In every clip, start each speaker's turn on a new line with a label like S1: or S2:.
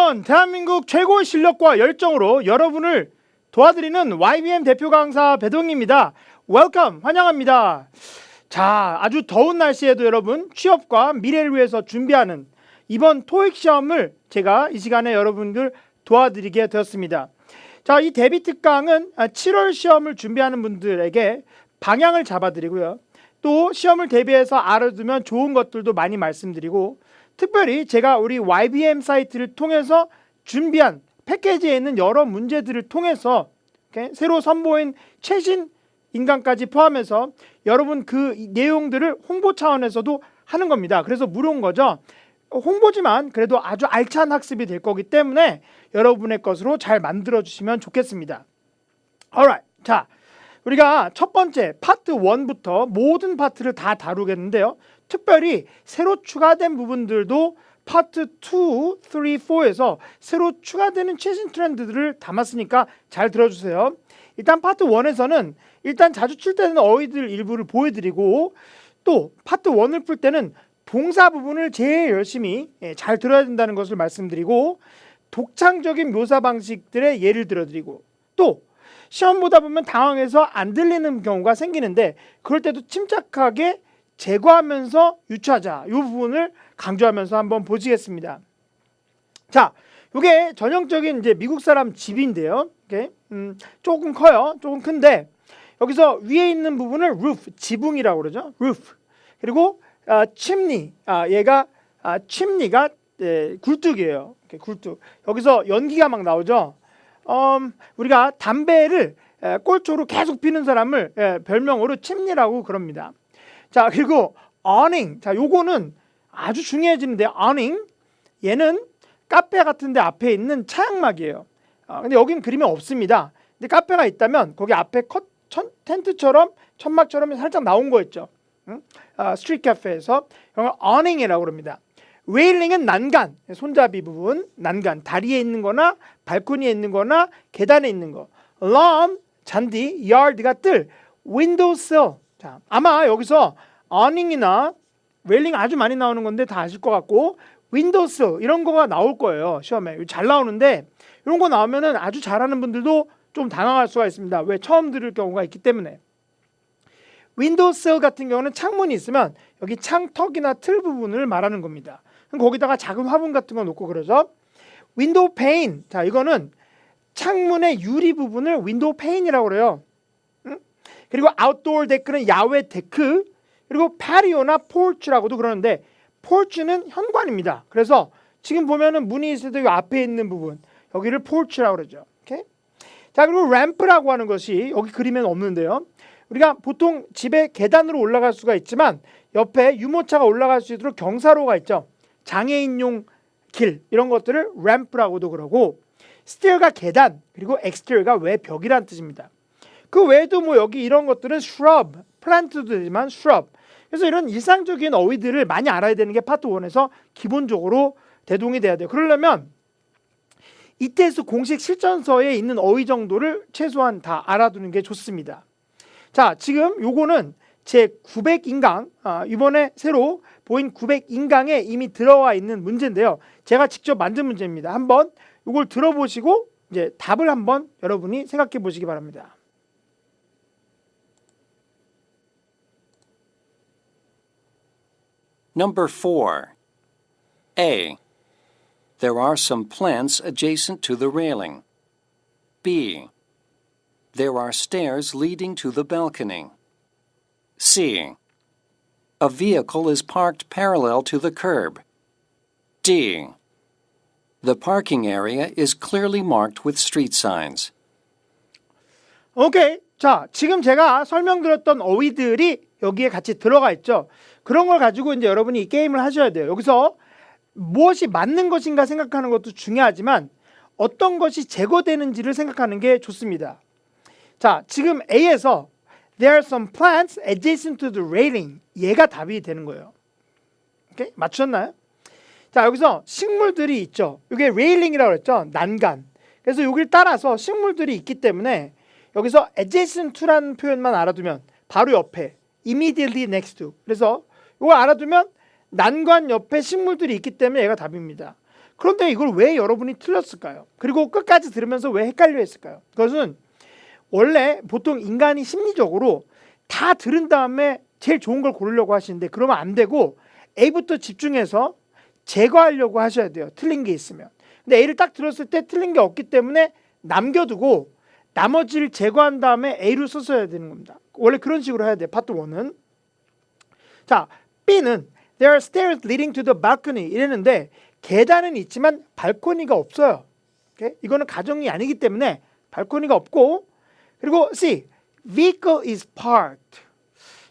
S1: 여러분, 대한민국 최고의 실력과 열정으로 여러분을 도와드리는 YBM 대표 강사 배동입니다. 웰컴, 환영합니다. 자, 아주 더운 날씨에도 여러분 취업과 미래를 위해서 준비하는 이번 토익 시험을 제가 이 시간에 여러분들 도와드리게 되었습니다. 자, 이 대비 특강은 7월 시험을 준비하는 분들에게 방향을 잡아드리고요. 또 시험을 대비해서 알아두면 좋은 것들도 많이 말씀드리고, 특별히 제가 우리 YBM 사이트를 통해서 준비한 패키지에 있는 여러 문제들을 통해서 새로 선보인 최신 인강까지 포함해서 여러분 그 내용들을 홍보 차원에서도 하는 겁니다. 그래서 무료인 거죠. 홍보지만 그래도 아주 알찬 학습이 될 거기 때문에 여러분의 것으로 잘 만들어 주시면 좋겠습니다. Alright. 자, 우리가 첫 번째 파트 1부터 모든 파트를 다 다루겠는데요. 특별히 새로 추가된 부분들도 파트 2, 3, 4에서 새로 추가되는 최신 트렌드들을 담았으니까 잘 들어주세요. 일단 파트 1에서는 일단 자주 출제되는 어휘들 일부를 보여드리고, 또 파트 1을 풀 때는 동사 부분을 제일 열심히 잘 들어야 된다는 것을 말씀드리고, 독창적인 묘사 방식들의 예를 들어드리고, 또 시험 보다 보면 당황해서 안 들리는 경우가 생기는데 그럴 때도 침착하게 제거하면서 유추하자, 이 부분을 강조하면서 한번 보시겠습니다. 자, 이게 전형적인 이제 미국 사람 집인데요. 조금 커요. 조금 큰데 여기서 위에 있는 부분을 roof, 지붕이라고 그러죠. roof. 그리고 chimney, 얘가 chimney가 굴뚝이에요. 굴뚝. 여기서 연기가 막 나오죠. 우리가 담배를 꼴초로 계속 피는 사람을 별명으로 chimney라고 그럽니다. 자, 그리고 awning. 자, 요거는 아주 중요해지는데, awning, 얘는 카페 같은데 앞에 있는 차양막이에요. 근데 여긴 그림이 없습니다. 근데 카페가 있다면 거기 앞에 텐트처럼 천막처럼 살짝 나온 거 있죠. 스트리트 카페에서 이걸 awning이라고 그럽니다. 레일링은 난간, 손잡이 부분, 난간, 다리에 있는 거나 발코니에 있는 거나 계단에 있는 거. lawn, 잔디, yard가 뜰, windowsill. 자, 아마 여기서 awning이나 레일링 아주 많이 나오는 건데 다 아실 것 같고, windowsill 이런 거가 나올 거예요. 시험에 잘 나오는데, 이런 거 나오면은 아주 잘하는 분들도 좀 당황할 수가 있습니다. 왜? 처음 들을 경우가 있기 때문에. windowsill 같은 경우는 창문이 있으면 여기 창턱이나 틀 부분을 말하는 겁니다. 거기다가 작은 화분 같은 거 놓고 그러죠. window pane. 자, 이거는 창문의 유리 부분을 window pane이라고 그래요. 그리고 outdoor deck는 야외 데크, 그리고 patio나 porch라고도 그러는데, porch는 현관입니다. 그래서 지금 보면은 문이 있을 때 이 앞에 있는 부분, 여기를 porch라고 그러죠. 오케이? 자, 그리고 ramp라고 하는 것이 여기 그림에는 없는데요. 우리가 보통 집에 계단으로 올라갈 수가 있지만 옆에 유모차가 올라갈 수 있도록 경사로가 있죠. 장애인용 길, 이런 것들을 ramp라고도 그러고, stair가 계단, 그리고 exterior가 외벽이란 뜻입니다. 그 외에도 뭐 여기 이런 것들은 shrub, plant도 되지만 shrub. 그래서 이런 일상적인 어휘들을 많이 알아야 되는 게 파트 1에서 기본적으로 대동이 돼야 돼요. 그러려면 이테스 공식 실전서에 있는 어휘 정도를 최소한 다 알아두는 게 좋습니다. 자, 지금 요거는 제 900인강, 이번에 새로 보인 900인강에 이미 들어와 있는 문제인데요. 제가 직접 만든 문제입니다. 한번 요걸 들어보시고 이제 답을 한번 여러분이 생각해 보시기 바랍니다.
S2: Number 4. A. There are some plants adjacent to the railing. B. There are stairs leading to the balcony. C. A vehicle is parked parallel to the curb. D. The parking area is clearly marked with street signs.
S1: 오케이. 자, 지금 제가 설명드렸던 어휘들이 여기에 같이 들어가 있죠. 그런 걸 가지고 이제 여러분이 이 게임을 하셔야 돼요. 여기서 무엇이 맞는 것인가 생각하는 것도 중요하지만 어떤 것이 제거되는지를 생각하는 게 좋습니다. 자, 지금 A에서 There are some plants adjacent to the railing. 얘가 답이 되는 거예요. 오케이? 맞추셨나요? 자, 여기서 식물들이 있죠. 이게 레일링이라고 그랬죠. 난간. 그래서 여기를 따라서 식물들이 있기 때문에 여기서 adjacent to라는 표현만 알아두면 바로 옆에 immediately next to. 그래서 이걸 알아두면 난관 옆에 식물들이 있기 때문에 얘가 답입니다. 그런데 이걸 왜 여러분이 틀렸을까요? 그리고 끝까지 들으면서 왜 헷갈려 했을까요? 그것은 원래 보통 인간이 심리적으로 다 들은 다음에 제일 좋은 걸 고르려고 하시는데 그러면 안 되고 A부터 집중해서 제거하려고 하셔야 돼요. 틀린 게 있으면. 근데 A를 딱 들었을 때 틀린 게 없기 때문에 남겨두고 나머지를 제거한 다음에 A로 썼어야 되는 겁니다. 원래 그런 식으로 해야 돼요. 파트 1은. 자, B는 There are stairs leading to the balcony 이랬는데 계단은 있지만 발코니가 없어요. 오케이? 이거는 가정이 아니기 때문에 발코니가 없고 그리고 C, vehicle is parked.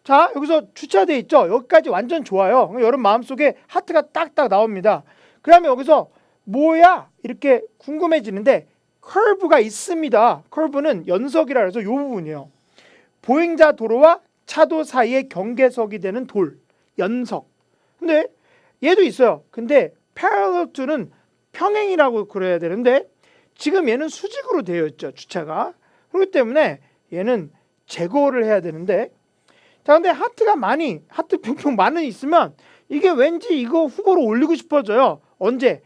S1: 자, 여기서 주차돼 있죠. 여기까지 완전 좋아요. 여러분 마음속에 하트가 딱딱 나옵니다. 그러면 여기서 뭐야? 이렇게 궁금해지는데 커브가 있습니다. 커브는 연석이라 해서 이 부분이에요. 보행자 도로와 차도 사이의 경계석이 되는 돌, 연석. 근데 얘도 있어요. 근데 parallel to는 평행이라고 그래야 되는데 지금 얘는 수직으로 되어 있죠. 주차가. 그렇기 때문에 얘는 제거를 해야 되는데 자, 근데 하트 평평 많이 있으면 이게 왠지 이거 후보로 올리고 싶어져요. 언제?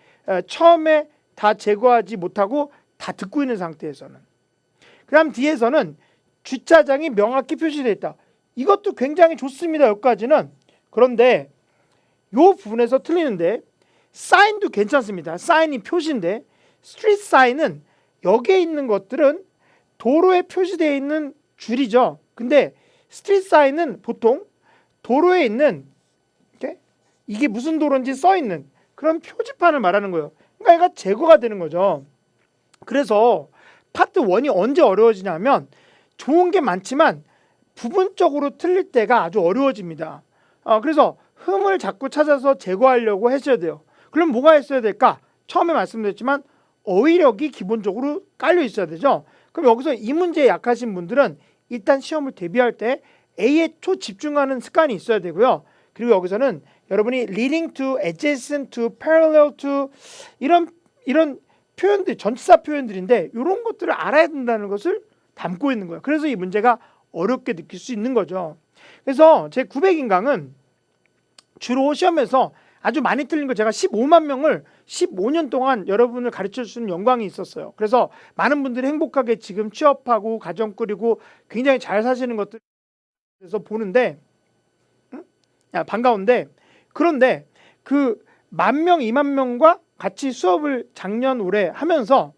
S1: 처음에 다 제거하지 못하고 다 듣고 있는 상태에서는. 그 다음 뒤에서는 주차장이 명확히 표시되어 있다. 이것도 굉장히 좋습니다. 여기까지는. 그런데 이 부분에서 틀리는데 사인도 괜찮습니다. 사인이 표시인데 스트리트 사인은 여기에 있는 것들은 도로에 표시되어 있는 줄이죠. 근데 스트리트 사인은 보통 도로에 있는 이게 무슨 도로인지 써 있는 그런 표지판을 말하는 거예요. 그러니까 얘가 제거가 되는 거죠. 그래서 파트 1이 언제 어려워지냐면 좋은 게 많지만 부분적으로 틀릴 때가 아주 어려워집니다. 그래서 흠을 자꾸 찾아서 제거하려고 하셔야 돼요. 그럼 뭐가 있어야 될까? 처음에 말씀드렸지만 어휘력이 기본적으로 깔려 있어야 되죠. 그럼 여기서 이 문제에 약하신 분들은 일단 시험을 대비할 때 A에 초집중하는 습관이 있어야 되고요. 그리고 여기서는 여러분이 leading to, adjacent to, parallel to 이런 표현들, 전치사 표현들인데 이런 것들을 알아야 된다는 것을 담고 있는 거예요. 그래서 이 문제가 어렵게 느낄 수 있는 거죠. 그래서 제 900인강은 주로 시험에서 아주 많이 틀린 거 제가 15만 명을 15년 동안 여러분을 가르쳐 주는 영광이 있었어요. 그래서 많은 분들이 행복하게 지금 취업하고 가정 꾸리고 굉장히 잘 사시는 것들 그래서 보는데 반가운데 그런데 그 10,000명, 20,000명과 같이 수업을 작년 올해 하면서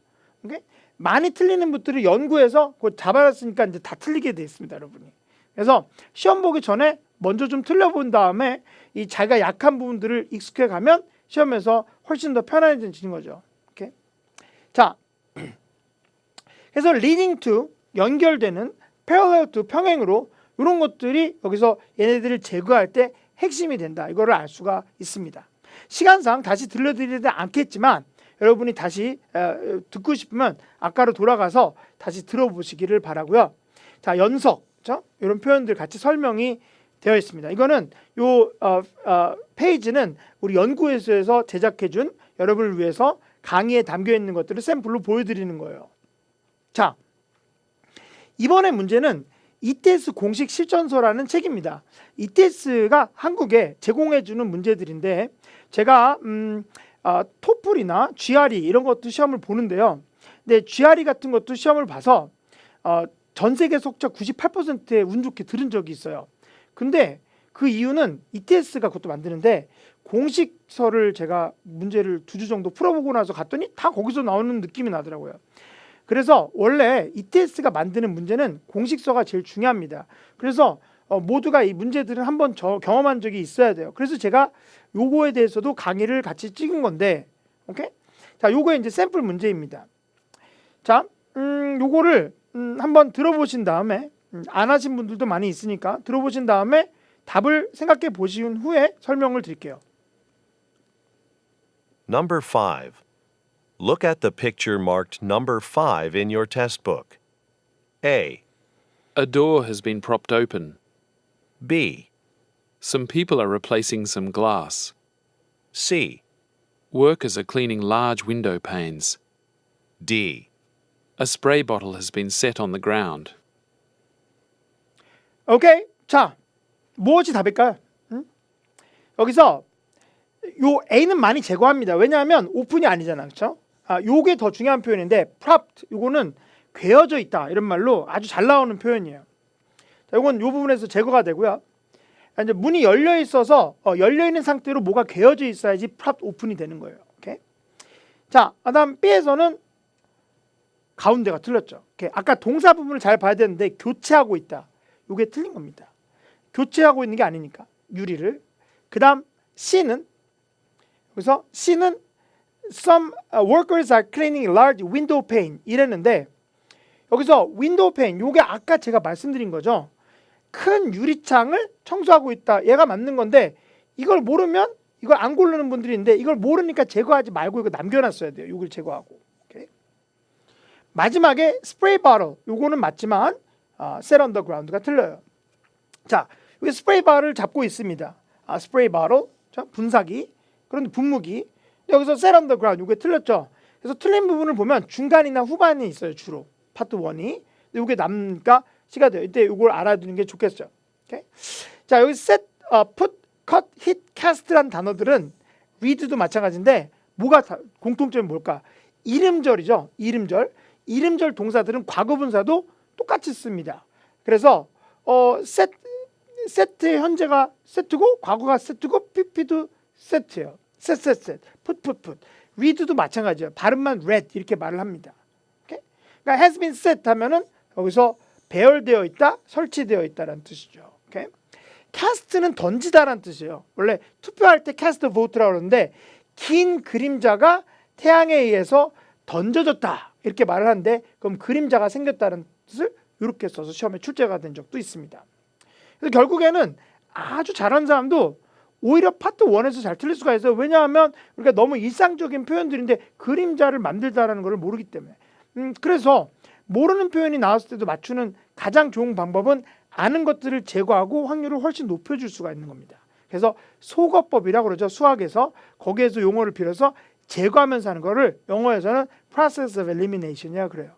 S1: 많이 틀리는 분들을 연구해서 그거 잡아놨으니까 이제 다 틀리게 돼 있습니다, 여러분이. 그래서 시험 보기 전에 먼저 좀 틀려본 다음에 이 자기가 약한 부분들을 익숙해 가면 시험에서 훨씬 더 편안해지는 거죠. 오케이? 자, 그래서 leading to 연결되는 parallel to 평행으로 이런 것들이 여기서 얘네들을 제거할 때 핵심이 된다. 이거를 알 수가 있습니다. 시간상 다시 들려드리지 않겠지만 여러분이 다시 듣고 싶으면 아까로 돌아가서 다시 들어보시기를 바라고요. 자, 연석, 그렇죠? 이런 표현들 같이 설명이 되어 있습니다. 이거는 요 페이지는 우리 연구회사에서 제작해준 여러분을 위해서 강의에 담겨 있는 것들을 샘플로 보여드리는 거예요. 자, 이번에 문제는 ETS 공식 실전서라는 책입니다. ETS가 한국에 제공해주는 문제들인데 제가 토플이나 GRE 이런 것도 시험을 보는데요. 근데 GRE 같은 것도 시험을 봐서 전 세계 속자 98%에 운 좋게 들은 적이 있어요. 근데 그 이유는 ETS가 그것도 만드는데 공식서를 제가 문제를 2주 정도 풀어보고 나서 갔더니 다 거기서 나오는 느낌이 나더라고요. 그래서 원래 ETS가 만드는 문제는 공식서가 제일 중요합니다. 그래서 모두가 이 문제들은 한번 경험한 적이 있어야 돼요. 그래서 제가 요거에 대해서도 강의를 같이 찍은 건데, 오케이? 자, 요거에 이제 샘플 문제입니다. 자, 요거를 한번 들어보신 다음에 안 하신 분들도 많이 있으니까 들어보신 다음에 답을 생각해 보신 후에 설명을 드릴게요.
S3: Number 5. Look at the picture marked number 5 in your test book. A,
S4: A door has been propped open.
S3: B,
S4: Some people are replacing some glass.
S3: C,
S4: Workers are cleaning large window panes.
S3: D.
S4: A spray bottle has been set on the ground.
S1: 오케이. 자, 무엇이 답일까요? 여기서 요 A는 많이 제거합니다. 왜냐하면 오픈이 아니잖아, 그렇죠? 요게 더 중요한 표현인데 propped 요거는 괴어져 있다 이런 말로 아주 잘 나오는 표현이에요. 자, 요건 요 부분에서 제거가 되고요. 이제 문이 열려 있어서 열려 있는 상태로 뭐가 괴어져 있어야지 propped 오픈이 되는 거예요. 오케이? 자, 그다음 B에서는 가운데가 틀렸죠. 오케이? 아까 동사 부분을 잘 봐야 되는데 교체하고 있다. 요게 틀린 겁니다. 교체하고 있는 게 아니니까 유리를. 그다음 C는 그래서 C는 some workers are cleaning large window pane 이랬는데 여기서 window pane 요게 아까 제가 말씀드린 거죠. 큰 유리창을 청소하고 있다. 얘가 맞는 건데 이걸 모르면 이걸 안 고르는 분들이 있는데 이걸 모르니까 제거하지 말고 이거 남겨놨어야 돼요. 이걸 제거하고. 오케이. 마지막에 spray bottle 요거는 맞지만 set on the ground가 틀려요. 자, 여기 spray bottle을 잡고 있습니다. spray bottle 자, 분사기 그런데 분무기 여기서 set on the ground 이게 틀렸죠. 그래서 틀린 부분을 보면 중간이나 후반이 있어요. 주로 파트 1이 이게 남니까 C가 돼요. 이때 이걸 알아두는 게 좋겠죠. 오케이? 자, 여기 set, put, cut, hit, cast란 단어들은 read도 마찬가지인데 뭐가 공통점이 뭘까? 이름절이죠. 이름절 동사들은 과거분사도 똑같이 씁니다. 그래서 set의 현재가 set고 과거가 set고 pp도 set예요. set, put. read도 마찬가지예요. 발음만 read 이렇게 말을 합니다. 오케이? 그러니까 has been set 하면은 여기서 배열되어 있다, 설치되어 있다라는 뜻이죠. 오케이? cast는 던지다라는 뜻이에요. 원래 투표할 때 cast vote라고 그러는데 긴 그림자가 태양에 의해서 던져졌다 이렇게 말을 하는데 그럼 그림자가 생겼다는 뜻을 이렇게 써서 시험에 출제가 된 적도 있습니다. 그래서 결국에는 아주 잘하는 사람도 오히려 파트 1에서 잘 틀릴 수가 있어요. 왜냐하면 우리가 너무 일상적인 표현들인데 그림자를 만들다라는 것을 모르기 때문에. 그래서 모르는 표현이 나왔을 때도 맞추는 가장 좋은 방법은 아는 것들을 제거하고 확률을 훨씬 높여줄 수가 있는 겁니다. 그래서 소거법이라고 그러죠. 수학에서 거기에서 용어를 빌어서 제거하면서 하는 거를 영어에서는 process of elimination이라고 그래요.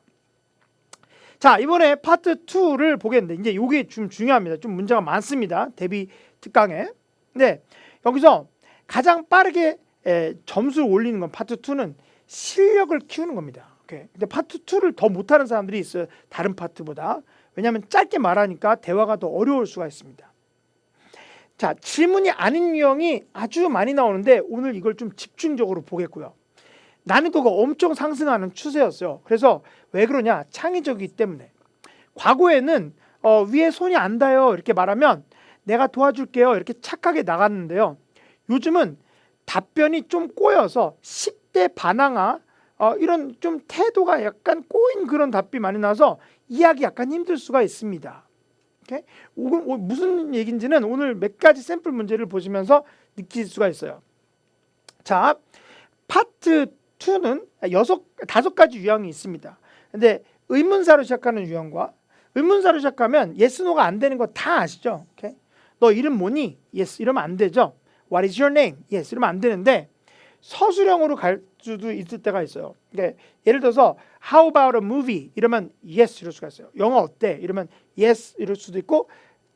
S1: 자, 이번에 파트 2를 보겠는데 이제 이게 좀 중요합니다. 좀 문제가 많습니다. 대비 특강에. 네, 여기서 가장 빠르게 점수를 올리는 건 파트 2는 실력을 키우는 겁니다. 오케이. 근데 파트 2를 더 못하는 사람들이 있어요. 다른 파트보다. 왜냐하면 짧게 말하니까 대화가 더 어려울 수가 있습니다. 자, 질문이 아닌 유형이 아주 많이 나오는데 오늘 이걸 좀 집중적으로 보겠고요. 난이도가 엄청 상승하는 추세였어요. 그래서 왜 그러냐? 창의적이기 때문에. 과거에는 위에 손이 안 닿아요 이렇게 말하면 내가 도와줄게요 이렇게 착하게 나갔는데요. 요즘은 답변이 좀 꼬여서 10대 반항아 이런 좀 태도가 약간 꼬인 그런 답이 많이 나서 이해하기 약간 힘들 수가 있습니다. 오케이? 무슨 얘기인지는 오늘 몇 가지 샘플 문제를 보시면서 느낄 수가 있어요. 자, 파트 2는 5가지 유형이 있습니다. 근데 의문사로 시작하는 유형과 의문사로 시작하면 yes, no가 안 되는 거 다 아시죠? 오케이? 너 이름 뭐니? yes 이러면 안 되죠. What is your name? yes 이러면 안 되는데 서술형으로 갈 수도 있을 때가 있어요. 그러니까 예를 들어서 How about a movie? 이러면 yes 이럴 수가 있어요. 영화 어때? 이러면 yes 이럴 수도 있고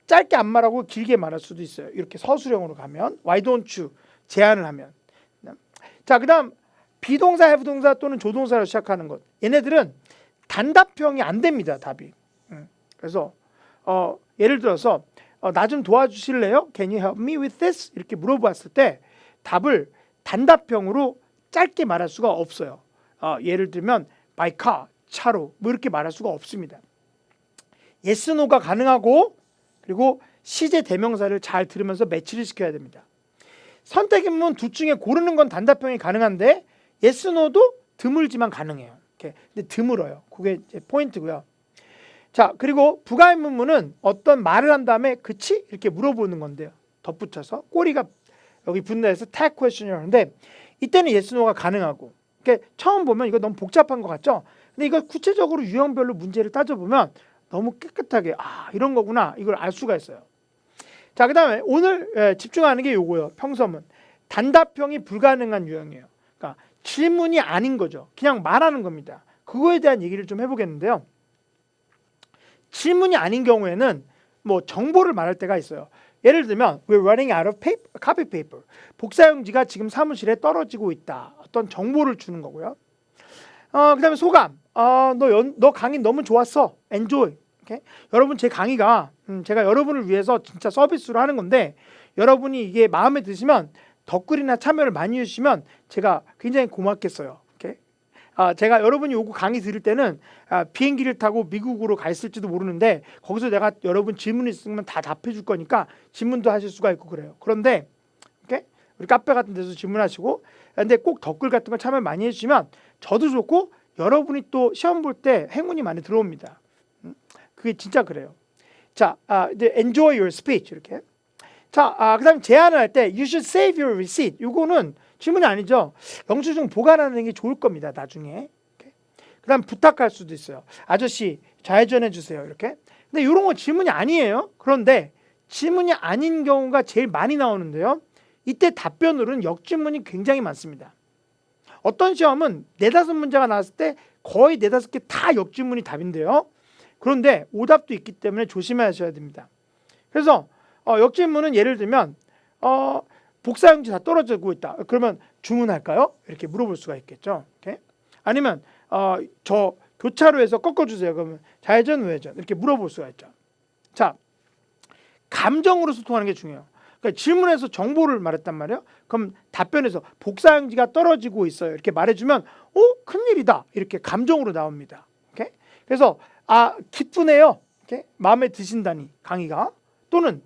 S1: 짧게 안 말하고 길게 말할 수도 있어요. 이렇게 서술형으로 가면 Why don't you? 제안을 하면. 자, 그 다음 비동사, have 동사 또는 조동사로 시작하는 것. 얘네들은 단답형이 안 됩니다. 답이. 그래서 예를 들어서 나 좀 도와주실래요? Can you help me with this? 이렇게 물어봤을 때 답을 단답형으로 짧게 말할 수가 없어요. 예를 들면 by car, 차로 뭐 이렇게 말할 수가 없습니다. yes, no가 가능하고 그리고 시제 대명사를 잘 들으면서 매치를 시켜야 됩니다. 선택인문 둘 중에 고르는 건 단답형이 가능한데 yes, no도 드물지만 가능해요. 이렇게. 근데 드물어요. 그게 이제 포인트고요. 자, 그리고 부가의문문은 어떤 말을 한 다음에 그치? 이렇게 물어보는 건데요. 덧붙여서 꼬리가 여기 붙는다 해서 tag question이라고 하는데 이때는 yes, no가 가능하고 그러니까 처음 보면 이거 너무 복잡한 것 같죠? 근데 이거 구체적으로 유형별로 문제를 따져보면 너무 깨끗하게 이런 거구나 이걸 알 수가 있어요. 자, 그 다음에 오늘 집중하는 게 요거예요. 평서문. 단답형이 불가능한 유형이에요. 그러니까 질문이 아닌 거죠. 그냥 말하는 겁니다. 그거에 대한 얘기를 좀 해보겠는데요. 질문이 아닌 경우에는 뭐 정보를 말할 때가 있어요. 예를 들면 we're running out of paper, copy paper. 복사용지가 지금 사무실에 떨어지고 있다. 어떤 정보를 주는 거고요. 그다음에 소감. 너 강의 너무 좋았어. enjoy. 오케이? 여러분 제 강의가 제가 여러분을 위해서 진짜 서비스로 하는 건데 여러분이 이게 마음에 드시면 댓글이나 참여를 많이 해주시면 제가 굉장히 고맙겠어요. 오케이? 제가 여러분이 요거 강의 들을 때는 비행기를 타고 미국으로 가 있을지도 모르는데 거기서 내가 여러분 질문 있으면 다 답해 줄 거니까 질문도 하실 수가 있고 그래요. 그런데 오케이? 우리 카페 같은 데서 질문하시고 근데 꼭 댓글 같은 거 참여 많이 해주시면 저도 좋고 여러분이 또 시험 볼 때 행운이 많이 들어옵니다. 그게 진짜 그래요. 자, 이제 enjoy your speech 이렇게. 자, 그다음 제안을 할 때 you should save your receipt. 이거는 질문이 아니죠. 영수증 보관하는 게 좋을 겁니다. 나중에. 그다음 부탁할 수도 있어요. 아저씨 좌회전해 주세요. 이렇게. 근데 이런 건 질문이 아니에요. 그런데 질문이 아닌 경우가 제일 많이 나오는데요. 이때 답변으로는 역질문이 굉장히 많습니다. 어떤 시험은 4-5문제가 나왔을 때 거의 4-5개 다 역질문이 답인데요. 그런데 오답도 있기 때문에 조심하셔야 됩니다. 그래서 역질문은 예를 들면 복사용지 다 떨어지고 있다. 그러면 주문할까요? 이렇게 물어볼 수가 있겠죠. 오케이? 아니면 저 교차로에서 꺾어주세요. 그러면 좌회전 우회전 이렇게 물어볼 수가 있죠. 자, 감정으로 소통하는 게 중요해요. 그러니까 질문에서 정보를 말했단 말이에요. 그럼 답변에서 복사용지가 떨어지고 있어요. 이렇게 말해주면 큰일이다. 이렇게 감정으로 나옵니다. 오케이? 그래서 기쁘네요. 오케이? 마음에 드신다니 강의가 또는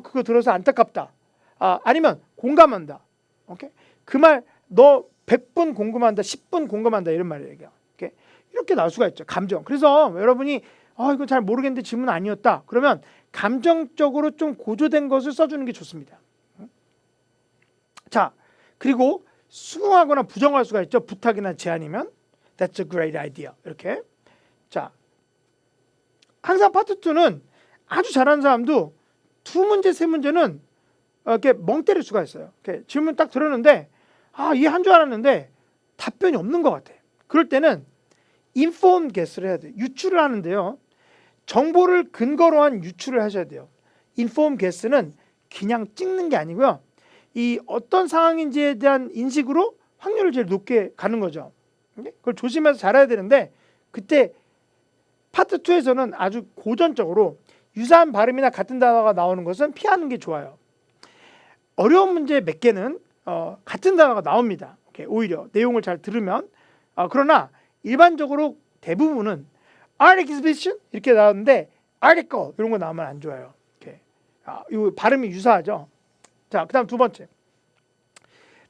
S1: 그거 들어서 안타깝다. 아니면 공감한다. 오케이? 그 말 너 100분 공감한다. 10분 공감한다. 이런 말이에요. 오케이? 이렇게 나올 수가 있죠. 감정. 그래서 여러분이 이거 잘 모르겠는데 질문 아니었다. 그러면 감정적으로 좀 고조된 것을 써주는 게 좋습니다. 자, 그리고 수긍하거나 부정할 수가 있죠. 부탁이나 제안이면 That's a great idea. 이렇게. 자, 항상 파트 2는 아주 잘하는 사람도 2문제, 3문제는 이렇게 멍 때릴 수가 있어요. 이렇게 질문 딱 들었는데 이해한 줄 알았는데 답변이 없는 것 같아. 그럴 때는 informed guess를 해야 돼요. 유추를 하는데요. 정보를 근거로 한 유추를 하셔야 돼요. informed guess는 그냥 찍는 게 아니고요. 이 어떤 상황인지에 대한 인식으로 확률을 제일 높게 가는 거죠. 그걸 조심해서 잘해야 되는데 그때 파트 2에서는 아주 고전적으로 유사한 발음이나 같은 단어가 나오는 것은 피하는 게 좋아요. 어려운 문제 몇 개는 같은 단어가 나옵니다. 오히려 내용을 잘 들으면 그러나 일반적으로 대부분은 art exhibition 이렇게 나오는데 article 이런 거 나오면 안 좋아요. 이렇게 이 발음이 유사하죠. 자, 그다음 2번째.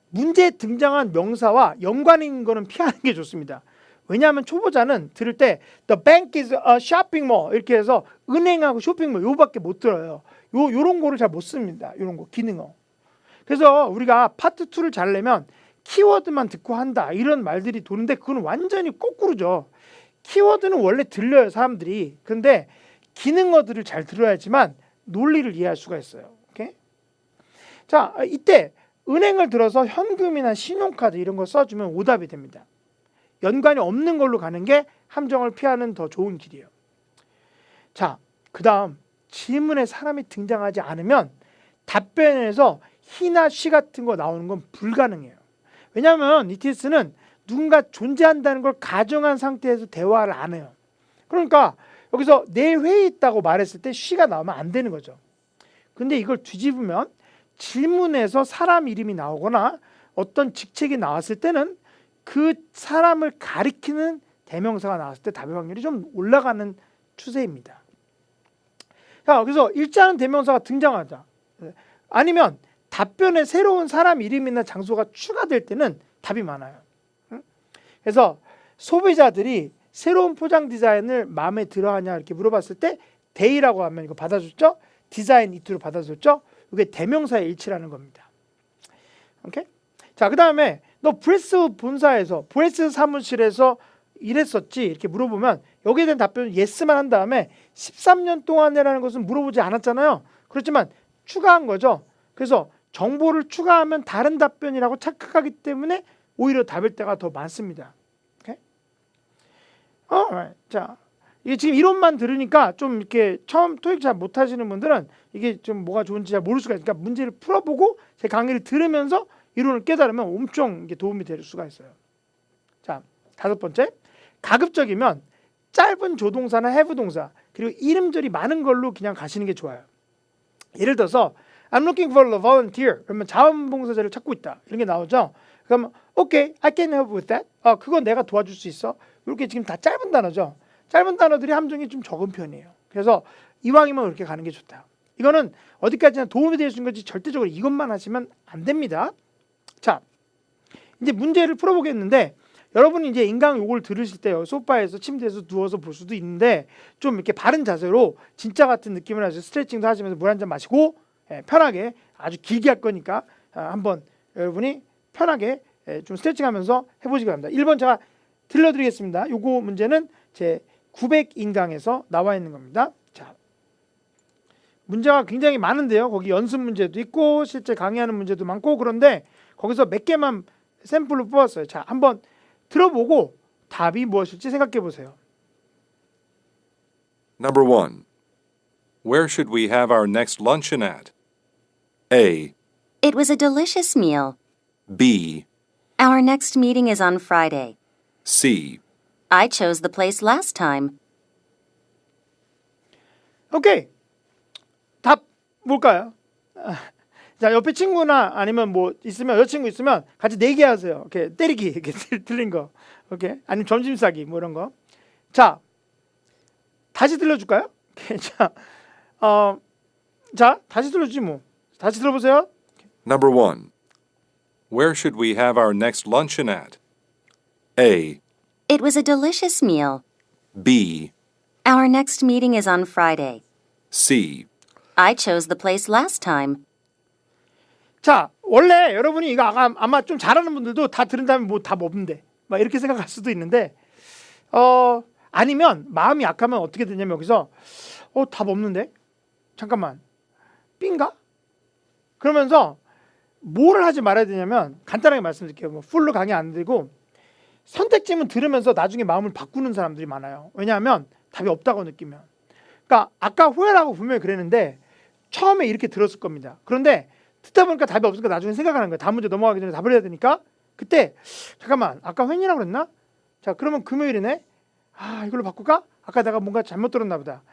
S1: 문제에 등장한 명사와 연관 있는 거는 피하는 게 좋습니다. 왜냐하면 초보자는 들을 때 the bank is a shopping mall 이렇게 해서 은행하고 쇼핑몰 요밖에 못 들어요. 요런 거를 잘 못 씁니다. 요런 거 기능어. 그래서 우리가 파트 2를 잘 내면 키워드만 듣고 한다 이런 말들이 도는데 그건 완전히 거꾸로죠. 키워드는 원래 들려요 사람들이. 근데 기능어들을 잘 들어야지만 논리를 이해할 수가 있어요. 오케이? 자, 이때 은행을 들어서 현금이나 신용카드 이런 거 써주면 오답이 됩니다. 연관이 없는 걸로 가는 게 함정을 피하는 더 좋은 길이에요. 자, 그 다음 질문에 사람이 등장하지 않으면 답변에서 he나 she 같은 거 나오는 건 불가능해요. 왜냐하면 ETS는 누군가 존재한다는 걸 가정한 상태에서 대화를 안 해요. 그러니까 여기서 내 회에 있다고 말했을 때 she가 나오면 안 되는 거죠. 근데 이걸 뒤집으면 질문에서 사람 이름이 나오거나 어떤 직책이 나왔을 때는 그 사람을 가리키는 대명사가 나왔을 때 답의 확률이 좀 올라가는 추세입니다. 자, 그래서 일자는 대명사가 등장하자. 아니면 답변에 새로운 사람 이름이나 장소가 추가될 때는 답이 많아요. 그래서 소비자들이 새로운 포장 디자인을 마음에 들어하냐 이렇게 물어봤을 때 데이라고 하면 이거 받아줬죠? 디자인 이트로 받아줬죠? 이게 대명사의 일치라는 겁니다. 오케이? 자, 그 다음에 너 브레스 본사에서 브레스 사무실에서 일했었지? 이렇게 물어보면 여기에 대한 답변은 yes만 한 다음에 13년 동안이라는 것은 물어보지 않았잖아요. 그렇지만 추가한 거죠. 그래서 정보를 추가하면 다른 답변이라고 착각하기 때문에 오히려 답일 때가 더 많습니다. 오케이? 자, 이게 지금 이론만 들으니까 좀 이렇게 처음 토익 잘 못하시는 분들은 이게 좀 뭐가 좋은지 잘 모를 수가 있으니까 문제를 풀어보고 제 강의를 들으면서 이론을 깨달으면 엄청 이게 도움이 될 수가 있어요. 자, 5번째. 가급적이면 짧은 조동사나 have 동사 그리고 이름절이 많은 걸로 그냥 가시는 게 좋아요. 예를 들어서 I'm looking for a volunteer. 그러면 자원봉사자를 찾고 있다. 이런 게 나오죠. 그러면 okay, I can help with that. 그건 내가 도와줄 수 있어. 이렇게 지금 다 짧은 단어죠. 짧은 단어들이 함정이 좀 적은 편이에요. 그래서 이왕이면 이렇게 가는 게 좋다. 이거는 어디까지나 도움이 될 수 있는 거지 절대적으로 이것만 하시면 안 됩니다. 자, 이제 문제를 풀어보겠는데 여러분이 이제 인강 요걸 들으실 때 소파에서 침대에서 누워서 볼 수도 있는데 좀 이렇게 바른 자세로 진짜 같은 느낌을 하셔서 스트레칭도 하시면서 물 한 잔 마시고 편하게 아주 길게 할 거니까 한번 여러분이 편하게 좀 스트레칭하면서 해보시기 바랍니다. 1번 제가 들려드리겠습니다. 요거 문제는 제 900인강에서 나와 있는 겁니다. 자, 문제가 굉장히 많은데요. 거기 연습 문제도 있고 실제 강의하는 문제도 많고 그런데 거기서 몇 개만 샘플로 뽑았어요. 자, 한번 들어보고 답이 무엇일지 생각해 보세요.
S5: Number 1. Where should we have our next luncheon at? A.
S6: It was a delicious meal.
S5: B.
S6: Our next meeting is on Friday.
S5: C.
S6: I chose the place last time.
S1: 오케이. 답 뭘까요? 자, 옆에 친구나 아니면 뭐 있으면 여자친구 있으면 같이 내기하세요. 이렇게 때리기 이렇게 틀린 거. 오케이. 아니면 점심 싸기 뭐 이런 거. 자, 다시 들려줄까요? 오케이. 자, 다시 들려주지 뭐. 다시 들어보세요.
S5: Number 1. Where should we have our next luncheon at? A.
S6: It was a delicious meal.
S5: B.
S6: Our next meeting is on Friday.
S5: C.
S6: I chose the place last time.
S1: 자, 원래 여러분이 이거 아마 좀 잘하는 분들도 다 들은 다음에 뭐 답 없는데 막 이렇게 생각할 수도 있는데 아니면 마음이 약하면 어떻게 되냐면 여기서 답 없는데 잠깐만 B인가? 그러면서 뭐를 하지 말아야 되냐면 간단하게 말씀드릴게요. 뭐 풀로 강의 안 드리고 선택지문 들으면서 나중에 마음을 바꾸는 사람들이 많아요. 왜냐하면 답이 없다고 느끼면. 그러니까 아까 후회라고 분명히 그랬는데 처음에 이렇게 들었을 겁니다. 그런데 듣다 보니까 답이 없으니까 나중에 생각하는 거예요. 다음 문제 넘어가기 전에 답을 해야 되니까 그때 잠깐만 아까 웬이라고 그랬나? 자, 그러면 금요일이네. 이걸로 바꿀까? 아까 내가 뭔가 잘못 들었나 보다.